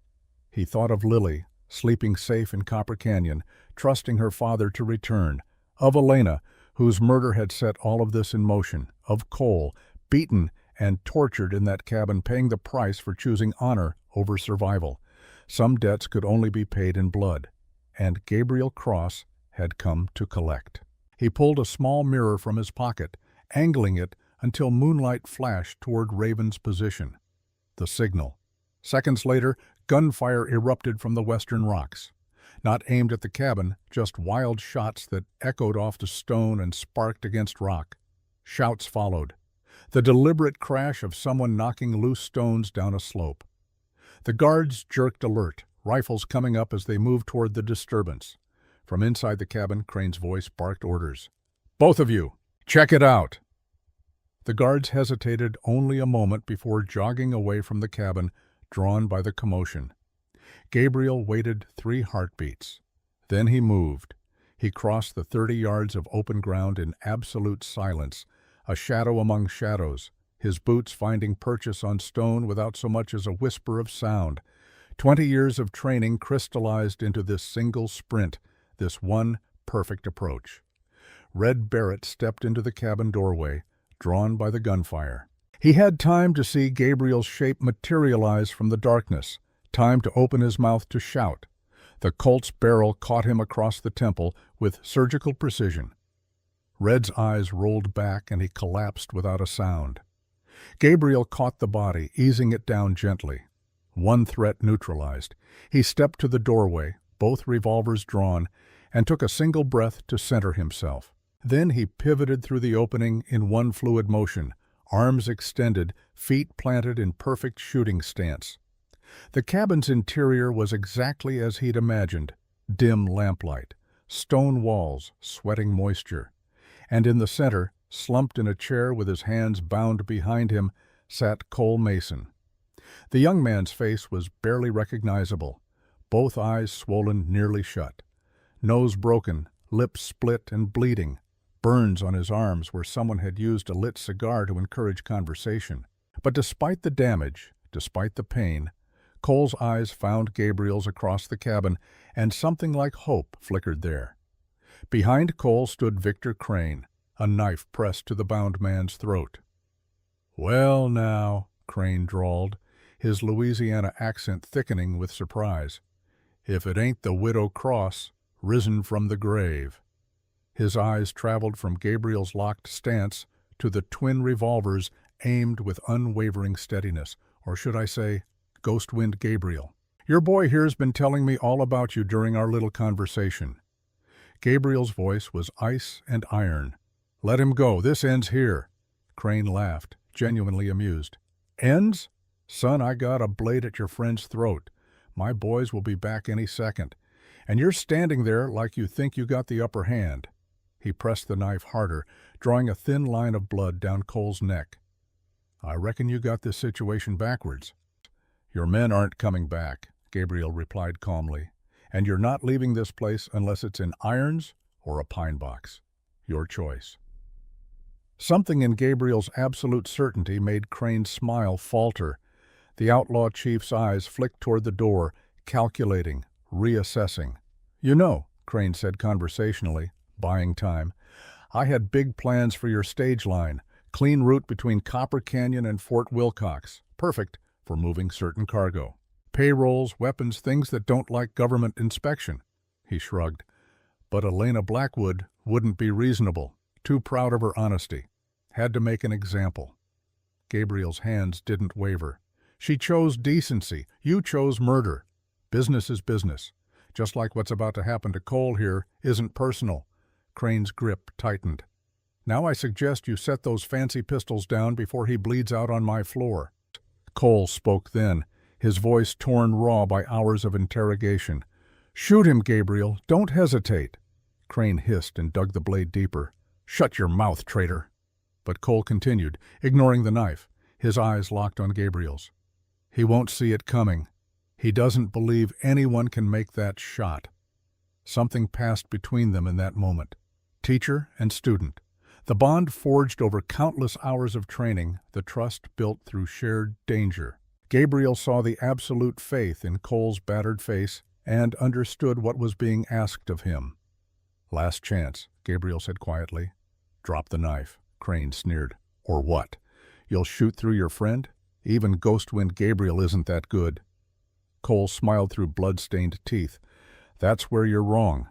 S1: He thought of Lily, sleeping safe in Copper Canyon, trusting her father to return, of Elena, whose murder had set all of this in motion, of Cole, beaten and tortured in that cabin, paying the price for choosing honor over survival. Some debts could only be paid in blood, and Gabriel Cross had come to collect. He pulled a small mirror from his pocket, angling it until moonlight flashed toward Raven's position. The signal. Seconds later, gunfire erupted from the western rocks. Not aimed at the cabin, just wild shots that echoed off the stone and sparked against rock. Shouts followed. The deliberate crash of someone knocking loose stones down a slope. The guards jerked alert, rifles coming up as they moved toward the disturbance. From inside the cabin, Crane's voice barked orders. Both of you, check it out! The guards hesitated only a moment before jogging away from the cabin, drawn by the commotion. Gabriel waited 3 heartbeats. Then he moved. He crossed the 30 yards of open ground in absolute silence, a shadow among shadows, his boots finding purchase on stone without so much as a whisper of sound. 20 years of training crystallized into this single sprint, this one perfect approach. Red Barrett stepped into the cabin doorway, drawn by the gunfire. He had time to see Gabriel's shape materialize from the darkness, time to open his mouth to shout. The Colt's barrel caught him across the temple with surgical precision. Red's eyes rolled back and he collapsed without a sound. Gabriel caught the body, easing it down gently. One threat neutralized. He stepped to the doorway, both revolvers drawn, and took a single breath to center himself. Then he pivoted through the opening in one fluid motion, arms extended, feet planted in perfect shooting stance. The cabin's interior was exactly as he'd imagined: dim lamplight, stone walls, sweating moisture. And in the center, slumped in a chair with his hands bound behind him, sat Cole Mason. The young man's face was barely recognizable, both eyes swollen nearly shut. Nose broken, lips split and bleeding, burns on his arms where someone had used a lit cigar to encourage conversation. But despite the damage, despite the pain, Cole's eyes found Gabriel's across the cabin, and something like hope flickered there. Behind Cole stood Victor Crane, a knife pressed to the bound man's throat. "Well now," Crane drawled, his Louisiana accent thickening with surprise, "if it ain't the Widow Cross, risen from the grave." His eyes traveled from Gabriel's locked stance to the twin revolvers aimed with unwavering steadiness, or should I say, Ghost Wind Gabriel. "Your boy here's been telling me all about you during our little conversation." Gabriel's voice was ice and iron. "Let him go. This ends here." Crane laughed, genuinely amused. "Ends? Son, I got a blade at your friend's throat. My boys will be back any second. And you're standing there like you think you got the upper hand." He pressed the knife harder, drawing a thin line of blood down Cole's neck. "I reckon you got this situation backwards." "Your men aren't coming back," Gabriel replied calmly. "And you're not leaving this place unless it's in irons or a pine box. Your choice." Something in Gabriel's absolute certainty made Crane's smile falter. The outlaw chief's eyes flicked toward the door, calculating, reassessing. "You know," Crane said conversationally, buying time, "I had big plans for your stage line, clean route between Copper Canyon and Fort Wilcox, perfect for moving certain cargo. Payrolls, weapons, things that don't like government inspection." He shrugged. "But Elena Blackwood wouldn't be reasonable, too proud of her honesty. Had to make an example." Gabriel's hands didn't waver. "She chose decency. You chose murder. Business is business. Just like what's about to happen to Cole here isn't personal." Crane's grip tightened. "Now I suggest you set those fancy pistols down before he bleeds out on my floor." Cole spoke then, his voice torn raw by hours of interrogation. "Shoot him, Gabriel. Don't hesitate." Crane hissed and dug the blade deeper. "Shut your mouth, traitor." But Cole continued, ignoring the knife, his eyes locked on Gabriel's. "He won't see it coming. He doesn't believe anyone can make that shot." Something passed between them in that moment. Teacher and student. The bond forged over countless hours of training, the trust built through shared danger. Gabriel saw the absolute faith in Cole's battered face and understood what was being asked of him. "Last chance," Gabriel said quietly. "Drop the knife," Crane sneered. "Or what? You'll shoot through your friend? Even Ghost Wind Gabriel isn't that good." Cole smiled through blood-stained teeth. "That's where you're wrong."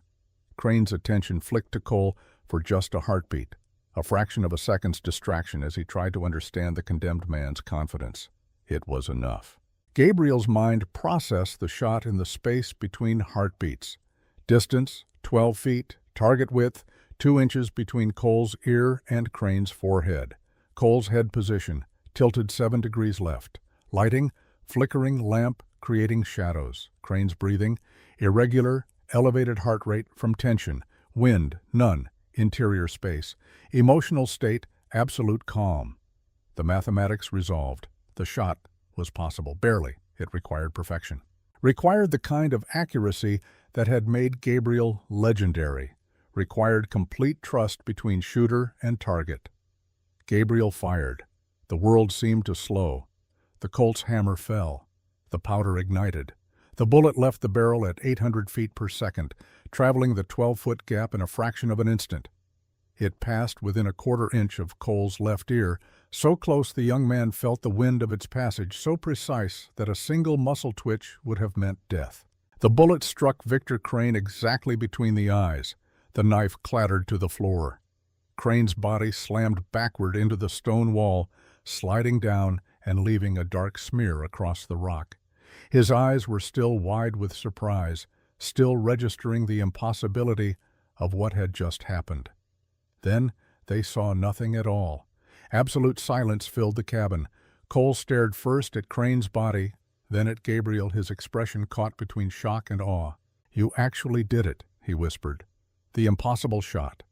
S1: Crane's attention flicked to Cole for just a heartbeat, a fraction of a second's distraction as he tried to understand the condemned man's confidence. It was enough. Gabriel's mind processed the shot in the space between heartbeats. Distance, 12 feet, target width, 2 inches between Cole's ear and Crane's forehead. Cole's head position, tilted 7 degrees left. Lighting, flickering lamp creating shadows. Crane's breathing, irregular, elevated heart rate from tension. Wind, none. Interior space. Emotional state, absolute calm. The mathematics resolved. The shot was possible. Barely. It required perfection. Required the kind of accuracy that had made Gabriel legendary. Required complete trust between shooter and target. Gabriel fired. The world seemed to slow. The Colt's hammer fell. The powder ignited. The bullet left the barrel at 800 feet per second, traveling the 12-foot gap in a fraction of an instant. It passed within a quarter inch of Cole's left ear, so close the young man felt the wind of its passage, so precise that a single muscle twitch would have meant death. The bullet struck Victor Crane exactly between the eyes. The knife clattered to the floor. Crane's body slammed backward into the stone wall, sliding down and leaving a dark smear across the rock. His eyes were still wide with surprise, still registering the impossibility of what had just happened. Then they saw nothing at all. Absolute silence filled the cabin. Cole stared first at Crane's body, then at Gabriel, his expression caught between shock and awe. "You actually did it," he whispered. "The impossible shot."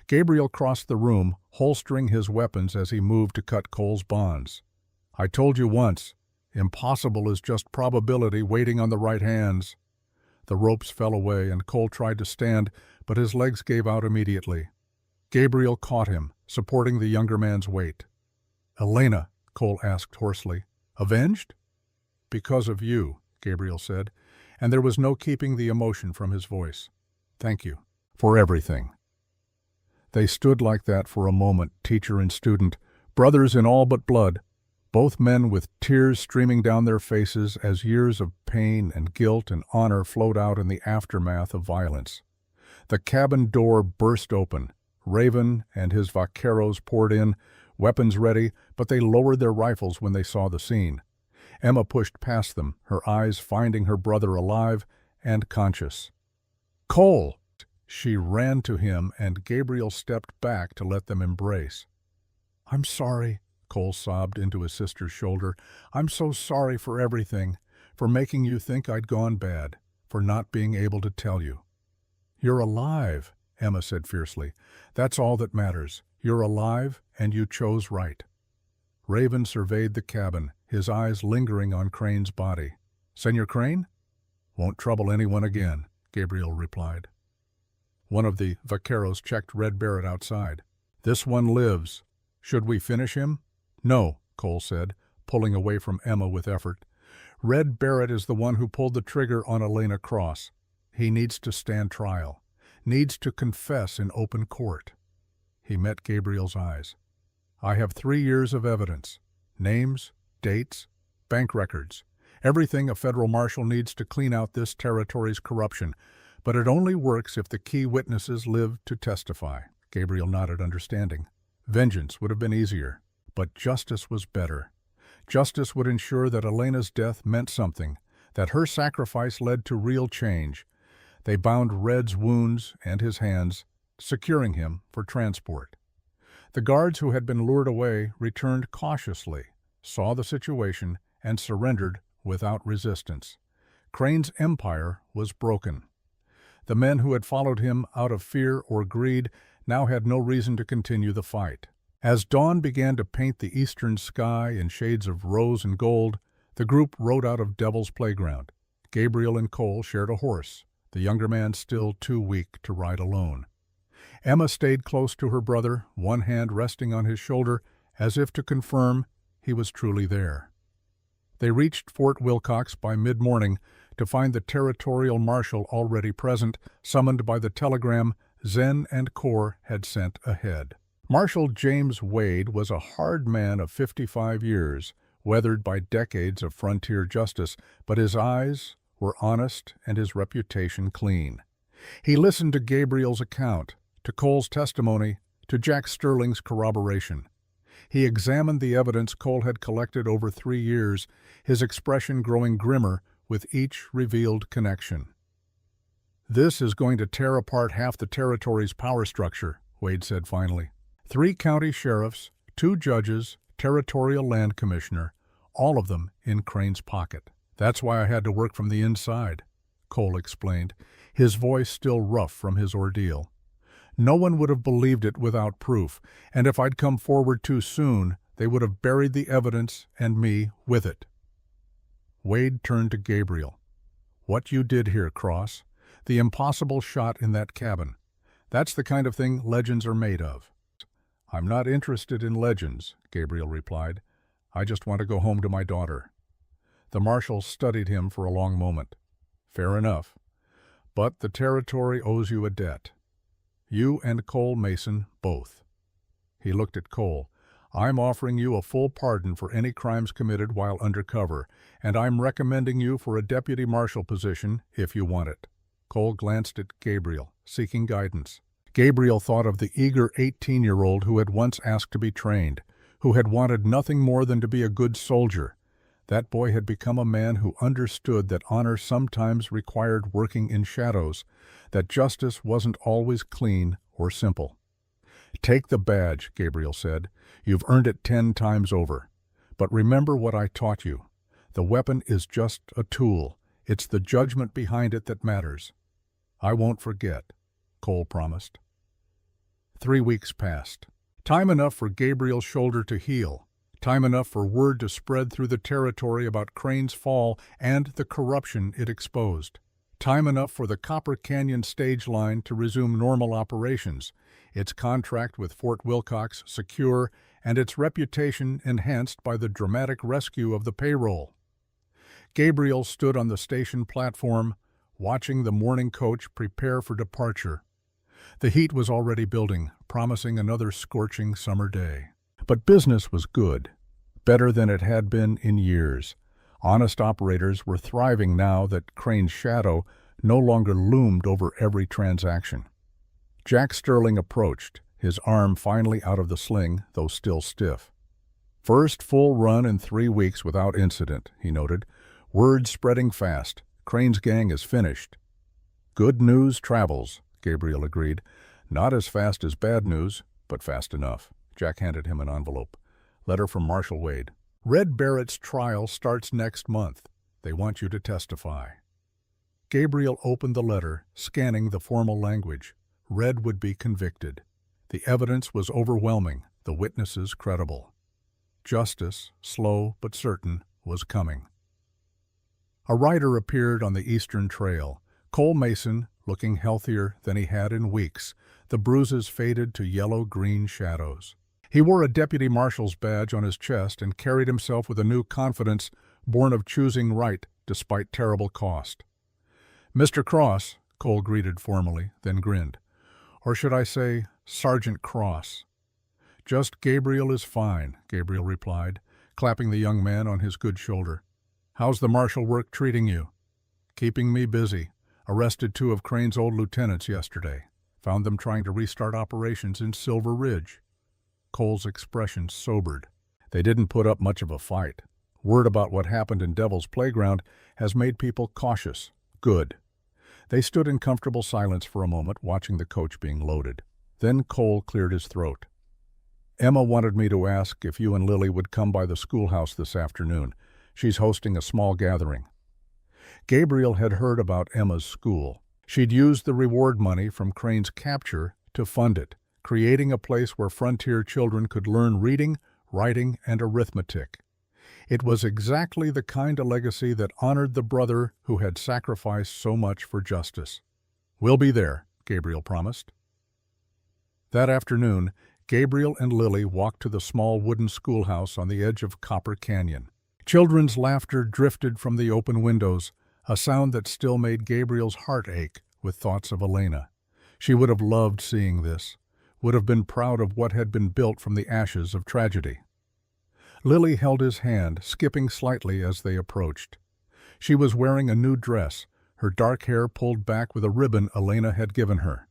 S1: Gabriel crossed the room, holstering his weapons as he moved to cut Cole's bonds. "I told you once, impossible is just probability waiting on the right hands." The ropes fell away, and Cole tried to stand, but his legs gave out immediately. Gabriel caught him, supporting the younger man's weight. "Elena," Cole asked hoarsely, "avenged?" "Because of you," Gabriel said, and there was no keeping the emotion from his voice. "Thank you for everything." They stood like that for a moment, teacher and student, brothers in all but blood, both men with tears streaming down their faces as years of pain and guilt and honor flowed out in the aftermath of violence. The cabin door burst open. Raven and his vaqueros poured in, weapons ready, but they lowered their rifles when they saw the scene. Emma pushed past them, her eyes finding her brother alive and conscious. "Cole!" She ran to him, and Gabriel stepped back to let them embrace. "I'm sorry," Cole sobbed into his sister's shoulder. "I'm so sorry for everything, for making you think I'd gone bad, for not being able to tell you." "You're alive," Emma said fiercely. "That's all that matters. You're alive, and you chose right." Raven surveyed the cabin, his eyes lingering on Crane's body. "Senor Crane?" "Won't trouble anyone again," Gabriel replied. One of the vaqueros checked Red Barrett outside. "This one lives. Should we finish him?" "No," Cole said, pulling away from Emma with effort. "Red Barrett is the one who pulled the trigger on Elena Cross. He needs to stand trial, needs to confess in open court." He met Gabriel's eyes. "I have 3 years of evidence. Names, dates, bank records. Everything a federal marshal needs to clean out this territory's corruption. But it only works if the key witnesses live to testify." Gabriel nodded, understanding. Vengeance would have been easier, but justice was better. Justice would ensure that Elena's death meant something, that her sacrifice led to real change. They bound Red's wounds and his hands, securing him for transport. The guards who had been lured away returned cautiously, saw the situation, and surrendered without resistance. Crane's empire was broken. The men who had followed him out of fear or greed now had no reason to continue the fight. As dawn began to paint the eastern sky in shades of rose and gold, the group rode out of Devil's Playground. Gabriel and Cole shared a horse, the younger man still too weak to ride alone. Emma stayed close to her brother, one hand resting on his shoulder, as if to confirm he was truly there. They reached Fort Wilcox by mid-morning to find the territorial marshal already present, summoned by the telegram Zen and Corps had sent ahead. Marshal James Wade was a hard man of 55 years, weathered by decades of frontier justice, but his eyes were honest and his reputation clean. He listened to Gabriel's account, to Cole's testimony, to Jack Sterling's corroboration. He examined the evidence Cole had collected over 3 years, his expression growing grimmer with each revealed connection. "This is going to tear apart half the territory's power structure," Wade said finally. 3 county sheriffs, 2 judges, territorial land commissioner, all of them in Crane's pocket. "That's why I had to work from the inside," Cole explained, his voice still rough from his ordeal. "No one would have believed it without proof, and if I'd come forward too soon, they would have buried the evidence and me with it." Wade turned to Gabriel. "What you did here, Cross, the impossible shot in that cabin, that's the kind of thing legends are made of." "I'm not interested in legends," Gabriel replied. "I just want to go home to my daughter." The marshal studied him for a long moment. "Fair enough. But the territory owes you a debt. You and Cole Mason both." He looked at Cole. "I'm offering you a full pardon for any crimes committed while undercover, and I'm recommending you for a deputy marshal position if you want it." Cole glanced at Gabriel, seeking guidance. Gabriel thought of the eager 18-year-old who had once asked to be trained, who had wanted nothing more than to be a good soldier. That boy had become a man who understood that honor sometimes required working in shadows, that justice wasn't always clean or simple. "Take the badge," Gabriel said. "You've earned it 10 times over. But remember what I taught you. The weapon is just a tool. It's the judgment behind it that matters." "I won't forget," Cole promised. 3 weeks passed. Time enough for Gabriel's shoulder to heal. Time enough for word to spread through the territory about Crane's fall and the corruption it exposed. Time enough for the Copper Canyon stage line to resume normal operations, its contract with Fort Wilcox secure and its reputation enhanced by the dramatic rescue of the payroll. Gabriel stood on the station platform, watching the morning coach prepare for departure. The heat was already building, promising another scorching summer day. But business was good, better than it had been in years. Honest operators were thriving now that Crane's shadow no longer loomed over every transaction. Jack Sterling approached, his arm finally out of the sling, though still stiff. "First full run in 3 weeks without incident," he noted. "Word spreading fast. Crane's gang is finished." "Good news travels," Gabriel agreed. "Not as fast as bad news, but fast enough." Jack handed him an envelope. "Letter from Marshal Wade. Red Barrett's trial starts next month. They want you to testify." Gabriel opened the letter, scanning the formal language. Red would be convicted. The evidence was overwhelming, the witnesses credible. Justice, slow but certain, was coming. A rider appeared on the Eastern Trail. Cole Mason, looking healthier than he had in weeks, the bruises faded to yellow-green shadows. He wore a deputy marshal's badge on his chest and carried himself with a new confidence born of choosing right despite terrible cost. "Mr. Cross," Cole greeted formally, then grinned. "Or should I say, Sergeant Cross?" "Just Gabriel is fine," Gabriel replied, clapping the young man on his good shoulder. "How's the marshal work treating you?" "Keeping me busy. Arrested 2 of Crane's old lieutenants yesterday. Found them trying to restart operations in Silver Ridge." Cole's expression sobered. "They didn't put up much of a fight. Word about what happened in Devil's Playground has made people cautious. Good." They stood in comfortable silence for a moment, watching the coach being loaded. Then Cole cleared his throat. "Emma wanted me to ask if you and Lily would come by the schoolhouse this afternoon. She's hosting a small gathering." Gabriel had heard about Emma's school. She'd used the reward money from Crane's capture to fund it, creating a place where frontier children could learn reading, writing, and arithmetic. It was exactly the kind of legacy that honored the brother who had sacrificed so much for justice. "We'll be there," Gabriel promised. That afternoon, Gabriel and Lily walked to the small wooden schoolhouse on the edge of Copper Canyon. Children's laughter drifted from the open windows, a sound that still made Gabriel's heart ache with thoughts of Elena. She would have loved seeing this, would have been proud of what had been built from the ashes of tragedy. Lily held his hand, skipping slightly as they approached. She was wearing a new dress, her dark hair pulled back with a ribbon Elena had given her.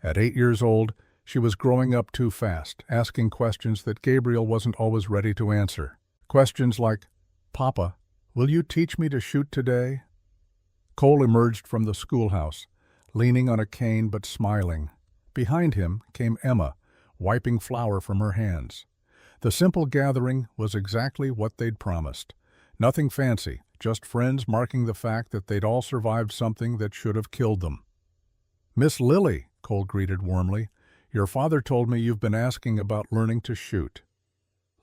S1: At 8 years old, she was growing up too fast, asking questions that Gabriel wasn't always ready to answer. Questions like, "Papa, will you teach me to shoot today?" Cole emerged from the schoolhouse, leaning on a cane but smiling. Behind him came Emma, wiping flour from her hands. The simple gathering was exactly what they'd promised. Nothing fancy, just friends marking the fact that they'd all survived something that should have killed them. "Miss Lily," Cole greeted warmly, "your father told me you've been asking about learning to shoot."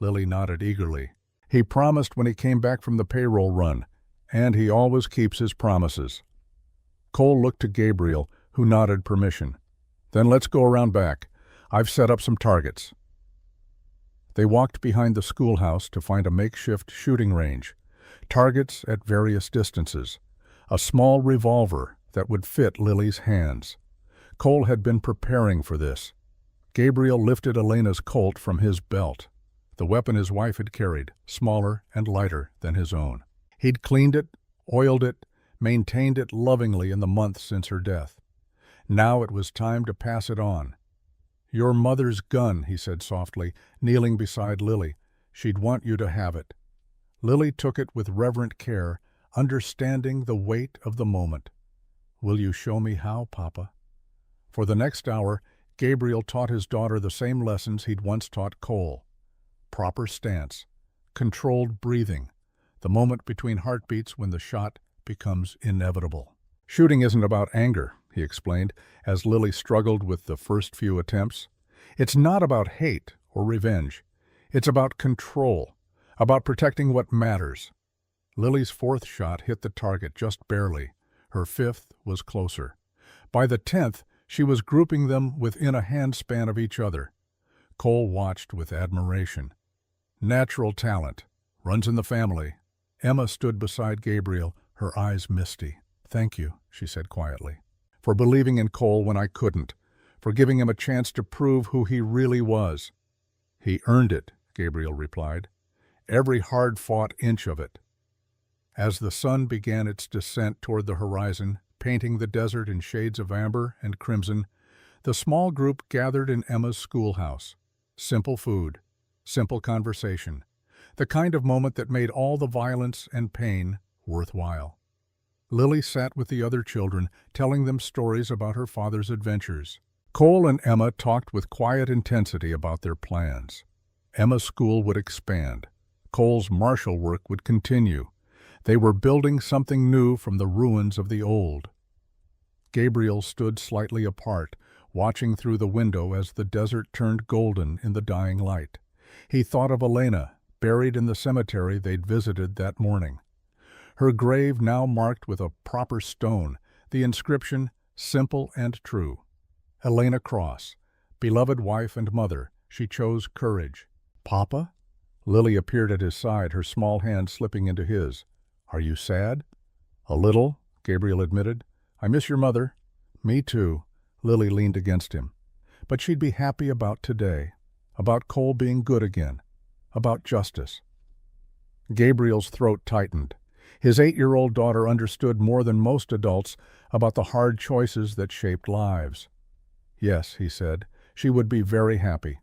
S1: Lily nodded eagerly. "He promised when he came back from the payroll run, and he always keeps his promises." Cole looked to Gabriel, who nodded permission. "Then let's go around back. I've set up some targets." They walked behind the schoolhouse to find a makeshift shooting range. Targets at various distances. A small revolver that would fit Lily's hands. Cole had been preparing for this. Gabriel lifted Elena's Colt from his belt. The weapon his wife had carried, smaller and lighter than his own. He'd cleaned it, oiled it, maintained it lovingly in the months since her death. Now it was time to pass it on. "Your mother's gun," he said softly, kneeling beside Lily. "She'd want you to have it." Lily took it with reverent care, understanding the weight of the moment. "Will you show me how, Papa?" For the next hour, Gabriel taught his daughter the same lessons he'd once taught Cole. Proper stance, controlled breathing, the moment between heartbeats when the shot becomes inevitable. "Shooting isn't about anger," he explained, as Lily struggled with the first few attempts. "It's not about hate or revenge. It's about control, about protecting what matters." Lily's fourth shot hit the target just barely. Her fifth was closer. By the 10th, she was grouping them within a handspan of each other. Cole watched with admiration. Natural talent. Runs in the family. Emma stood beside Gabriel, her eyes misty. "Thank you," she said quietly, "for believing in Cole when I couldn't, for giving him a chance to prove who he really was." "He earned it," Gabriel replied. "Every hard-fought inch of it." As the sun began its descent toward the horizon, painting the desert in shades of amber and crimson, the small group gathered in Emma's schoolhouse. Simple food, simple conversation, the kind of moment that made all the violence and pain worthwhile. Lily sat with the other children, telling them stories about her father's adventures. Cole and Emma talked with quiet intensity about their plans. Emma's school would expand. Cole's marshal work would continue. They were building something new from the ruins of the old. Gabriel stood slightly apart, watching through the window as the desert turned golden in the dying light. He thought of Elena, buried in the cemetery they'd visited that morning. Her grave now marked with a proper stone, the inscription, simple and true. Elena Cross, beloved wife and mother, she chose Courage. "Papa?" Lily appeared at his side, her small hand slipping into his. "Are you sad?" "A little," Gabriel admitted. "I miss your mother." "Me too." Lily leaned against him. "But she'd be happy about today, about Cole being good again, about justice." Gabriel's throat tightened. His 8-year-old daughter understood more than most adults about the hard choices that shaped lives. "Yes," he said, "she would be very happy."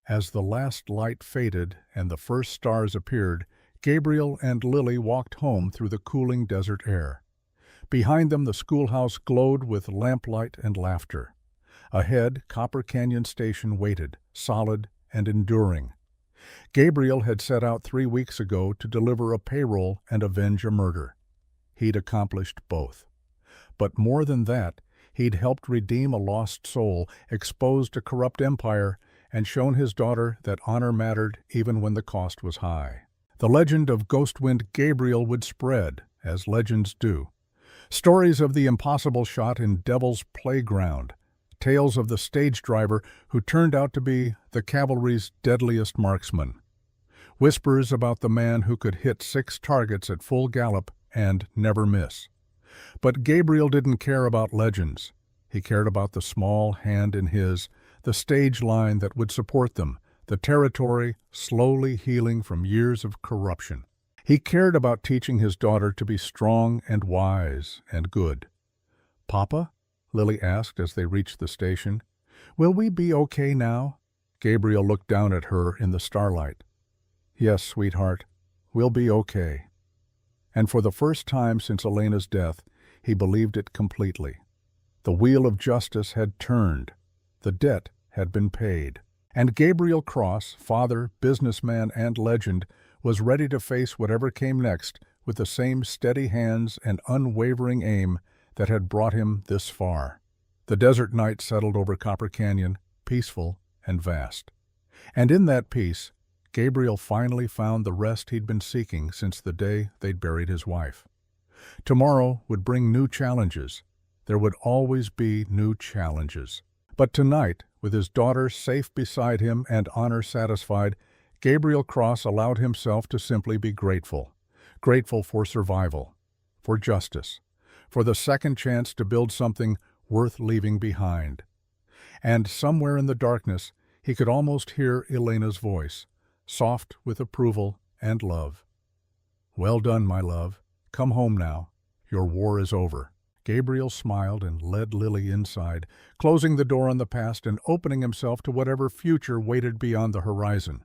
S1: As the last light faded and the first stars appeared, Gabriel and Lily walked home through the cooling desert air. Behind them the schoolhouse glowed with lamplight and laughter. Ahead, Copper Canyon Station waited, solid and enduring. Gabriel had set out 3 weeks ago to deliver a payroll and avenge a murder. He'd accomplished both. But more than that, he'd helped redeem a lost soul, exposed a corrupt empire, and shown his daughter that honor mattered even when the cost was high. The legend of Ghostwind Gabriel would spread, as legends do. Stories of the impossible shot in Devil's Playground, tales of the stage driver who turned out to be the cavalry's deadliest marksman. Whispers about the man who could hit 6 targets at full gallop and never miss. But Gabriel didn't care about legends. He cared about the small hand in his, the stage line that would support them, the territory slowly healing from years of corruption. He cared about teaching his daughter to be strong and wise and good. "Papa?" Lily asked as they reached the station. "Will we be okay now?" Gabriel looked down at her in the starlight. "Yes, sweetheart, we'll be okay." And for the first time since Elena's death, he believed it completely. The wheel of justice had turned. The debt had been paid. And Gabriel Cross, father, businessman, and legend, was ready to face whatever came next with the same steady hands and unwavering aim that had brought him this far. The desert night settled over Copper Canyon, peaceful and vast. And in that peace, Gabriel finally found the rest he'd been seeking since the day they'd buried his wife. Tomorrow would bring new challenges. There would always be new challenges. But tonight, with his daughter safe beside him and honor satisfied, Gabriel Cross allowed himself to simply be grateful. Grateful for survival, for justice, for the second chance to build something worth leaving behind. And somewhere in the darkness, he could almost hear Elena's voice, soft with approval and love. "Well done, my love. Come home now. Your war is over." Gabriel smiled and led Lily inside, closing the door on the past and opening himself to whatever future waited beyond the horizon.